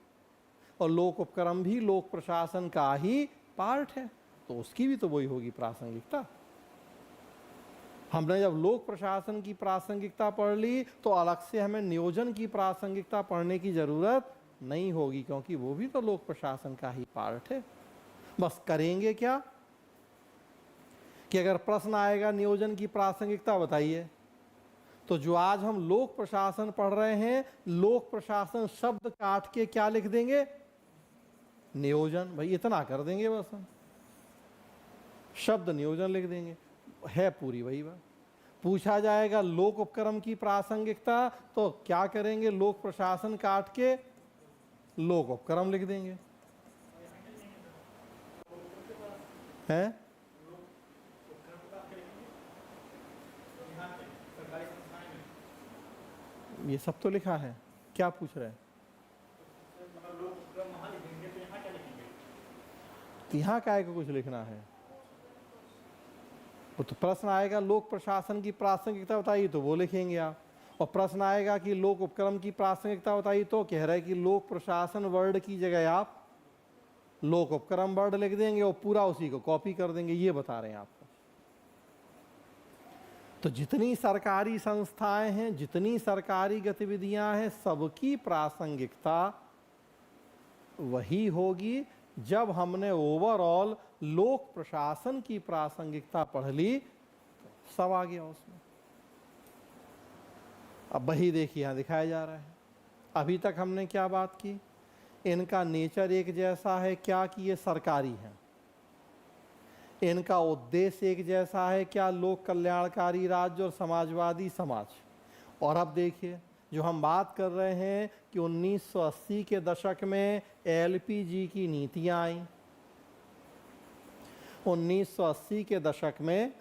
Speaker 1: और लोक उपक्रम भी लोक प्रशासन का ही पार्ट है, तो उसकी भी तो वही होगी प्रासंगिकता। हमने जब लोक प्रशासन की प्रासंगिकता पढ़ ली तो अलग से हमें नियोजन की प्रासंगिकता पढ़ने की जरूरत नहीं होगी, क्योंकि वो भी तो लोक प्रशासन का ही पार्ट है। बस करेंगे क्या कि अगर प्रश्न आएगा नियोजन की प्रासंगिकता बताइए, तो जो आज हम लोक प्रशासन पढ़ रहे हैं, लोक प्रशासन शब्द काट के क्या लिख देंगे? नियोजन। भाई इतना कर देंगे बस, हम शब्द नियोजन लिख देंगे, है पूरी वही बात। पूछा जाएगा लोक उपक्रम की प्रासंगिकता, तो क्या करेंगे? लोक प्रशासन काट के लोक उपक्रम लिख देंगे, है? ये सब तो लिखा है, क्या पूछ रहे हैं? यहाँ काय को कुछ लिखना है? वो तो प्रश्न आएगा लोक प्रशासन की प्रासंगिकता बताइए, तो वो लिखेंगे आप। और प्रश्न आएगा कि लोक उपक्रम की प्रासंगिकता बताइए, तो कह रहे हैं कि लोक प्रशासन वर्ड की जगह आप लोक उपक्रम वर्ड लिख देंगे और पूरा उसी को कॉपी कर देंगे, ये बता रहे हैं आपको। तो जितनी सरकारी संस्थाएं हैं, जितनी सरकारी गतिविधियां हैं, सबकी प्रासंगिकता वही होगी जब हमने ओवरऑल लोक प्रशासन की प्रासंगिकता पढ़ ली, सब आ गया उसमें। अब वही देखिए यहां दिखाया जा रहा है। अभी तक हमने क्या बात की? इनका नेचर एक जैसा है क्या कि ये सरकारी है? इनका उद्देश्य एक जैसा है क्या? लोक कल्याणकारी राज्य और समाजवादी समाज। और अब देखिए जो हम बात कर रहे हैं कि 1980 के दशक में एलपीजी की नीतियां आई। 1980 के दशक में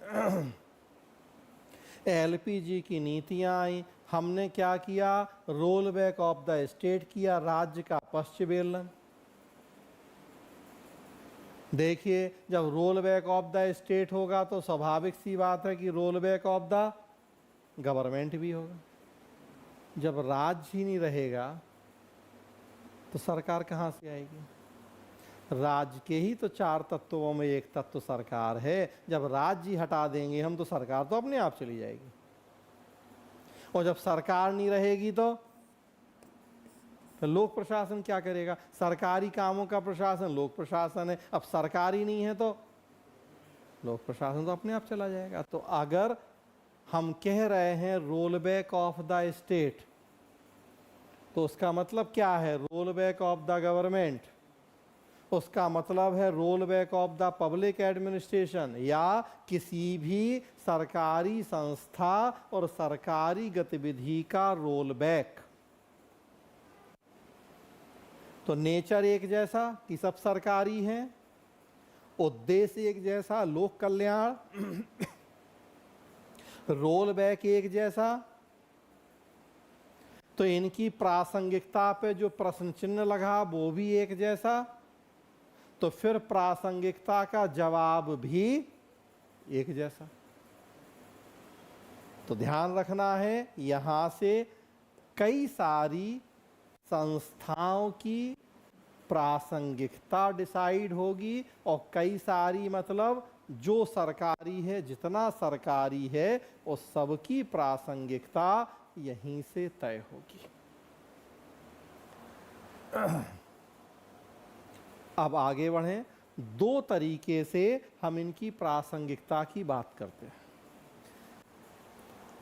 Speaker 1: एलपीजी की नीतियां आई। हमने क्या किया? Roll back of the state किया, राज्य का पश्च बेलन। देखिए जब roll back of the state होगा तो स्वाभाविक सी बात है कि roll back of the government भी होगा। जब राज्य ही नहीं रहेगा तो सरकार कहाँ से आएगी? राज्य के ही तो चार तत्वों में एक तत्व सरकार है। जब राज्य हटा देंगे हम तो सरकार तो अपने आप चली जाएगी। और जब सरकार नहीं रहेगी तो लोक प्रशासन क्या करेगा? सरकारी कामों का प्रशासन लोक प्रशासन है। अब सरकारी नहीं है तो लोक प्रशासन तो अपने आप चला जाएगा। तो अगर हम कह रहे हैं roll back of the state, तो उसका मतलब क्या है? Roll back of the government. उसका मतलब है roll back of the public administration, या किसी भी सरकारी संस्था और सरकारी गतिविधि का रोल बैक। तो नेचर एक जैसा कि सब सरकारी है, उद्देश्य एक जैसा लोक कल्याण, रोल बैक एक जैसा। तो इनकी प्रासंगिकता पे जो प्रश्न चिन्ह लगा वो भी एक जैसा। तो फिर प्रासंगिकता का जवाब भी एक जैसा। तो ध्यान रखना है, यहां से कई सारी संस्थाओं की प्रासंगिकता डिसाइड होगी, और कई सारी मतलब जो सरकारी है, जितना सरकारी है उस सब की प्रासंगिकता यहीं से तय होगी। अब आगे बढ़ें। दो तरीके से हम इनकी प्रासंगिकता की बात करते हैं।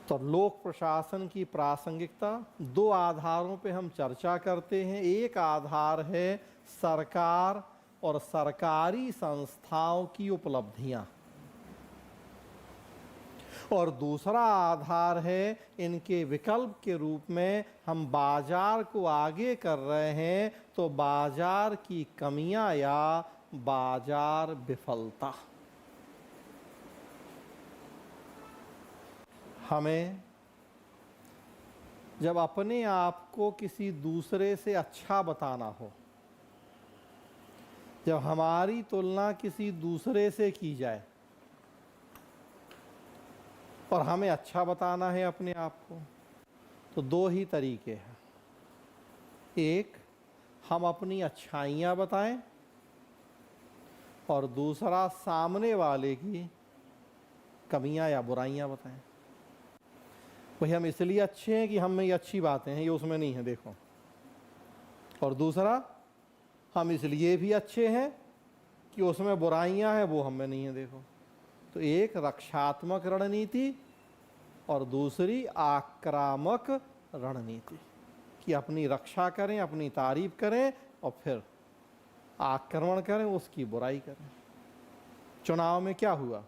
Speaker 1: तो लोक प्रशासन की प्रासंगिकता दो आधारों पे हम चर्चा करते हैं। एक आधार है सरकार और सरकारी संस्थाओं की उपलब्धियां, और दूसरा आधार है इनके विकल्प के रूप में हम बाजार को आगे कर रहे हैं, तो बाजार की कमियां या बाजार विफलता। हमें जब अपने आप को किसी दूसरे से अच्छा बताना हो, जब हमारी तुलना किसी दूसरे से की जाए और हमें अच्छा बताना है अपने आप को, तो दो ही तरीके हैं। एक, हम अपनी अच्छाइयाँ बताएं, और दूसरा सामने वाले की कमियां या बुराइयां बताएं। भाई हम इसलिए अच्छे हैं कि हम में ये अच्छी बातें हैं, ये उसमें नहीं है, देखो। और दूसरा, हम इसलिए भी अच्छे हैं कि उसमें बुराइयां हैं, वो हम में नहीं है, देखो। तो एक रक्षात्मक रणनीति और दूसरी आक्रामक रणनीति, कि अपनी रक्षा करें, अपनी तारीफ करें और फिर आक्रमण करें, उसकी बुराई करें। चुनाव में क्या हुआ?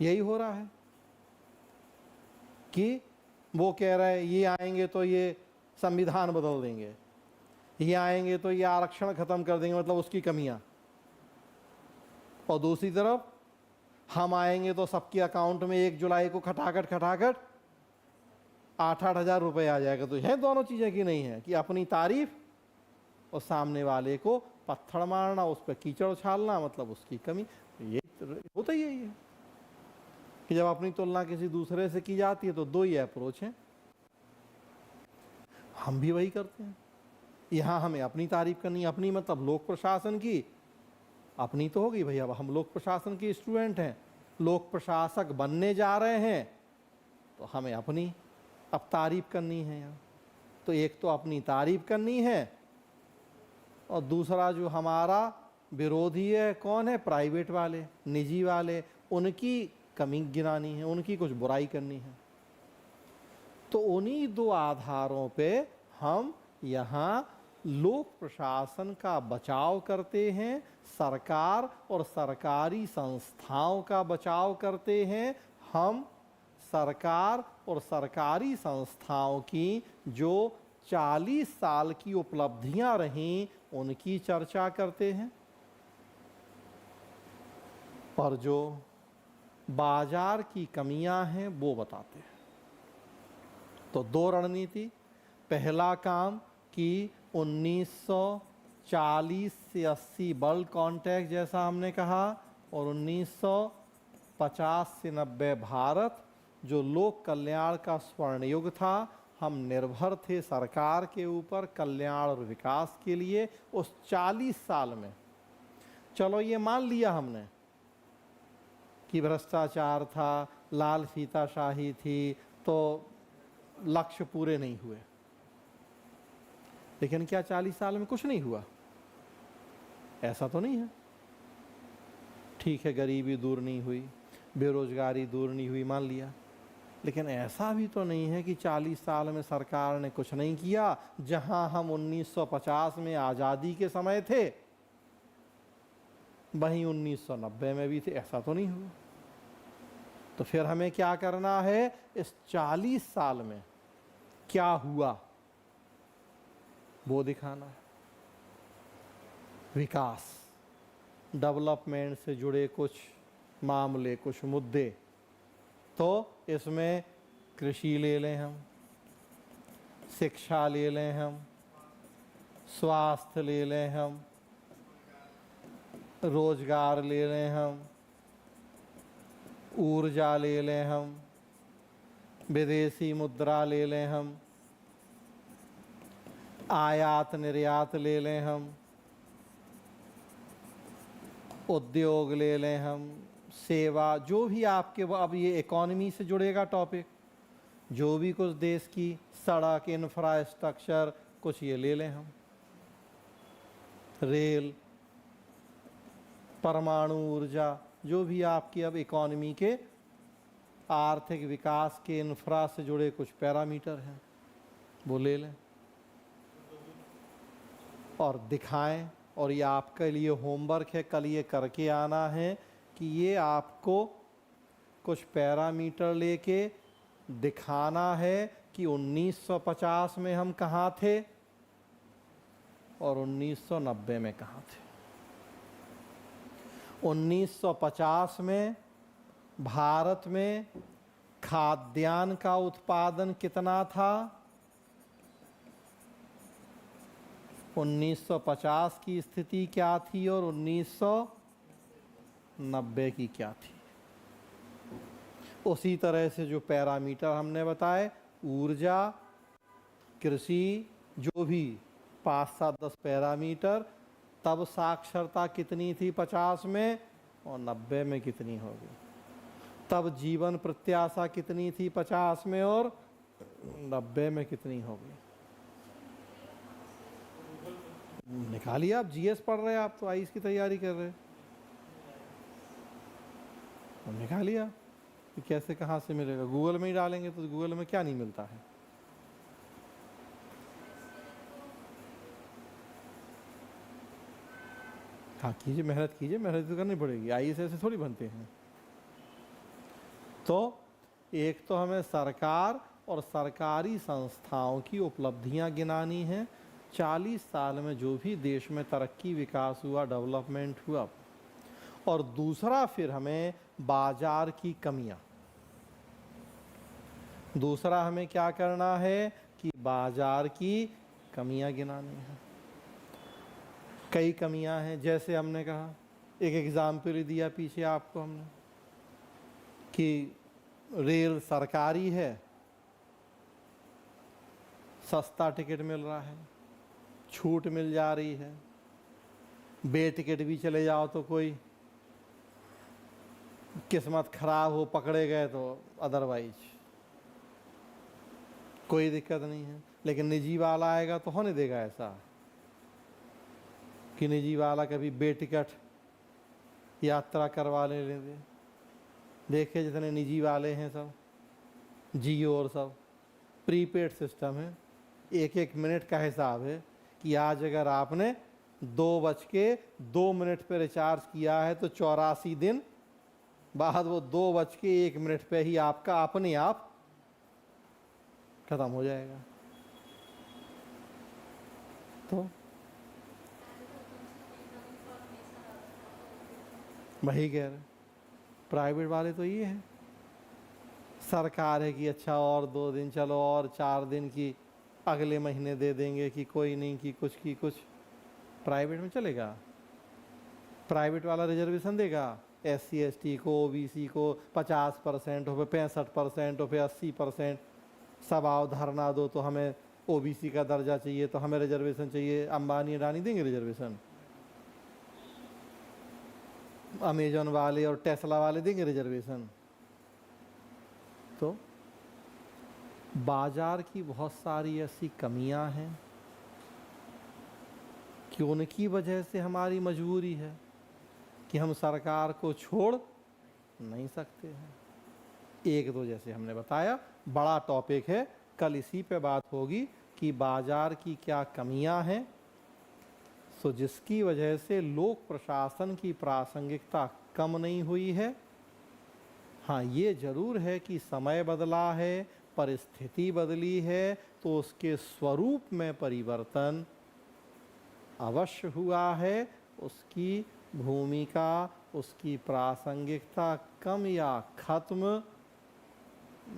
Speaker 1: यही हो रहा है कि वो कह रहे हैं ये आएंगे तो ये संविधान बदल देंगे, ये आएंगे तो ये आरक्षण खत्म कर देंगे, मतलब उसकी कमियां। और दूसरी तरफ हम आएंगे तो सबके अकाउंट में 1 जुलाई को खटाखट 8-8 हज़ार रुपये आ जाएगा। तो है दोनों चीजें की नहीं है, कि अपनी तारीफ और सामने वाले को पत्थर मारना, उस पर कीचड़ उछालना, मतलब उसकी कमी। ये होता ही है कि जब अपनी तुलना किसी दूसरे से की जाती है तो दो ही अप्रोच हैं। हम भी वही करते हैं। यहाँ हमें अपनी तारीफ करनी, अपनी मतलब लोक प्रशासन की, अपनी तो होगी भाई, अब हम लोक प्रशासन के स्टूडेंट हैं, लोक प्रशासक बनने जा रहे हैं, तो हमें अपनी अब तारीफ करनी है यहाँ। तो एक तो अपनी तारीफ करनी है, और दूसरा जो हमारा विरोधी है कौन है? प्राइवेट वाले, निजी वाले, उनकी कमी गिनानी है, उनकी कुछ बुराई करनी है। तो उन्हीं दो आधारों पे हम यहाँ लोक प्रशासन का बचाव करते हैं, सरकार और सरकारी संस्थाओं का बचाव करते हैं। हम सरकार और सरकारी संस्थाओं की जो 40 साल की उपलब्धियां रहीं उनकी चर्चा करते हैं, और जो बाजार की कमियां हैं वो बताते हैं। तो दो रणनीति। पहला काम कि 1940 से 80 वर्ल्ड कॉन्टेक्ट जैसा हमने कहा, और 1950 से 90 भारत, जो लोक कल्याण का स्वर्ण युग था। हम निर्भर थे सरकार के ऊपर कल्याण और विकास के लिए। उस 40 साल में चलो ये मान लिया हमने कि भ्रष्टाचार था, लाल फीताशाही थी, तो लक्ष्य पूरे नहीं हुए। लेकिन क्या 40 साल में कुछ नहीं हुआ? ऐसा तो नहीं है। ठीक है, गरीबी दूर नहीं हुई, बेरोजगारी दूर नहीं हुई, मान लिया। लेकिन ऐसा भी तो नहीं है कि 40 साल में सरकार ने कुछ नहीं किया। जहां हम 1950 में आज़ादी के समय थे, वहीं 1990 में भी थे। ऐसा तो नहीं हुआ। तो फिर हमें क्या करना है? इस 40 साल में क्या हुआ वो दिखाना है। विकास, डेवलपमेंट से जुड़े कुछ मामले, कुछ मुद्दे। तो इसमें कृषि ले लें हम, शिक्षा ले लें हम, स्वास्थ्य ले लें हम, रोजगार ले लें हम, ऊर्जा ले लें हम, विदेशी मुद्रा ले लें हम, आयात निर्यात ले लें हम, उद्योग ले लें हम, सेवा, जो भी आपके, अब ये इकोनॉमी से जुड़ेगा टॉपिक, जो भी कुछ देश की सड़क, इंफ्रास्ट्रक्चर, कुछ ये ले लें हम, रेल, परमाणु ऊर्जा, जो भी आपकी अब इकोनॉमी के आर्थिक विकास के इंफ्रा से जुड़े कुछ पैरामीटर हैं, वो ले लें और दिखाएं। और ये आपके लिए होमवर्क है, कल ये करके आना है कि ये आपको कुछ पैरामीटर लेके दिखाना है कि 1950 में हम कहाँ थे और 1990 में कहाँ थे। 1950 में भारत में खाद्यान्न का उत्पादन कितना था? 1950 की स्थिति क्या थी और 1990 की क्या थी? उसी तरह से जो पैरामीटर हमने बताए, ऊर्जा, कृषि, जो भी 5-7-10 पैरामीटर, तब साक्षरता कितनी थी 50 में और 90 में कितनी होगी? तब जीवन प्रत्याशा कितनी थी 50 में और 90 में कितनी होगी? निकालिए। आप जीएस पढ़ रहे हैं, आप तो आईएएस की तैयारी कर रहे हैं, निकालिए। कि कैसे कहाँ से मिलेगा? गूगल में ही डालेंगे तो गूगल में क्या नहीं मिलता है। हाँ कीजिए, मेहनत कीजिए, मेहनत तो करनी पड़ेगी, आईएएस ऐसे थोड़ी बनते हैं। तो एक तो हमें सरकार और सरकारी संस्थाओं की उपलब्धियां गिनानी हैं। 40 साल में जो भी देश में तरक्की विकास हुआ, डेवलपमेंट हुआ। और दूसरा फिर हमें बाजार की कमियां, दूसरा हमें क्या करना है कि बाजार की कमियां गिनानी है। कई कमियां हैं, जैसे हमने कहा, एक एग्जाम्पल दिया पीछे आपको हमने कि रेल सरकारी है, सस्ता टिकट मिल रहा है, छूट मिल जा रही है, बे टिकट भी चले जाओ तो कोई किस्मत खराब हो, पकड़े गए तो अदरवाइज कोई दिक्कत नहीं है। लेकिन निजी वाला आएगा तो होने देगा ऐसा कि निजी वाला कभी बे टिकट यात्रा करवा ले दे। देखिए जितने निजी वाले हैं सब, जियो और सब, प्रीपेड सिस्टम है, 1-1 मिनट का हिसाब है कि आज अगर आपने 2:02 पे रिचार्ज किया है तो 84 दिन बाद वो 2:01 पे ही आपका अपने आप खत्म हो जाएगा। तो वही कह रहे, प्राइवेट वाले तो ये है, सरकार है कि अच्छा और 2 दिन, चलो और 4 दिन की अगले महीने दे देंगे, कि कोई नहीं, कि कुछ प्राइवेट में चलेगा। प्राइवेट वाला रिजर्वेशन देगा SC ST को, OBC को 50% हो, 65% हो, 80%, सब आओ धरना दो तो हमें OBC का दर्जा चाहिए, तो हमें रिजर्वेशन चाहिए। अंबानी अडानी देंगे रिजर्वेशन? अमेजन वाले और टेस्ला वाले देंगे रिजर्वेशन? तो बाजार की बहुत सारी ऐसी कमियां हैं कि उनकी वजह से हमारी मजबूरी है कि हम सरकार को छोड़ नहीं सकते हैं। एक तो जैसे हमने बताया, बड़ा टॉपिक है, कल इसी पे बात होगी कि बाजार की क्या कमियां हैं, सो जिसकी वजह से लोक प्रशासन की प्रासंगिकता कम नहीं हुई है। हाँ ये जरूर है कि समय बदला है, परिस्थिति बदली है, तो उसके स्वरूप में परिवर्तन अवश्य हुआ है। उसकी भूमिका, उसकी प्रासंगिकता कम या खत्म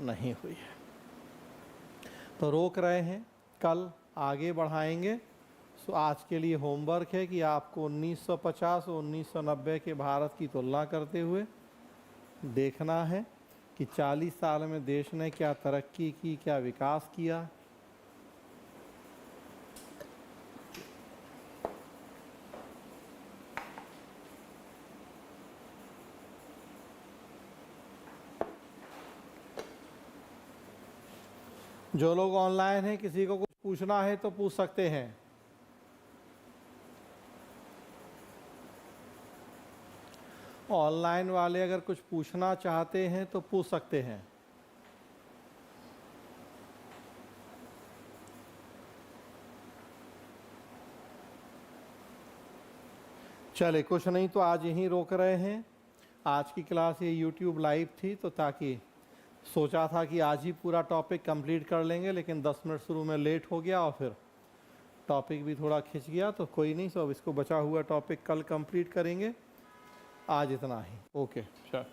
Speaker 1: नहीं हुई है। तो रोक रहे हैं, कल आगे बढ़ाएंगे। सो आज के लिए होमवर्क है कि आपको 1950 और 1990 के भारत की तुलना करते हुए देखना है कि 40 साल में देश ने क्या तरक्की की, क्या विकास किया। जो लोग ऑनलाइन हैं, किसी को कुछ पूछना है तो पूछ सकते हैं। ऑनलाइन वाले अगर कुछ पूछना चाहते हैं तो पूछ सकते हैं। चले, कुछ नहीं तो आज यहीं रोक रहे हैं। आज की क्लास ये YouTube लाइव थी, तो ताकि सोचा था कि आज ही पूरा टॉपिक कंप्लीट कर लेंगे, लेकिन 10 मिनट शुरू में लेट हो गया और फिर टॉपिक भी थोड़ा खिंच गया। तो कोई नहीं, सब इसको बचा हुआ टॉपिक कल कंप्लीट करेंगे। आज इतना ही। ओके, चल।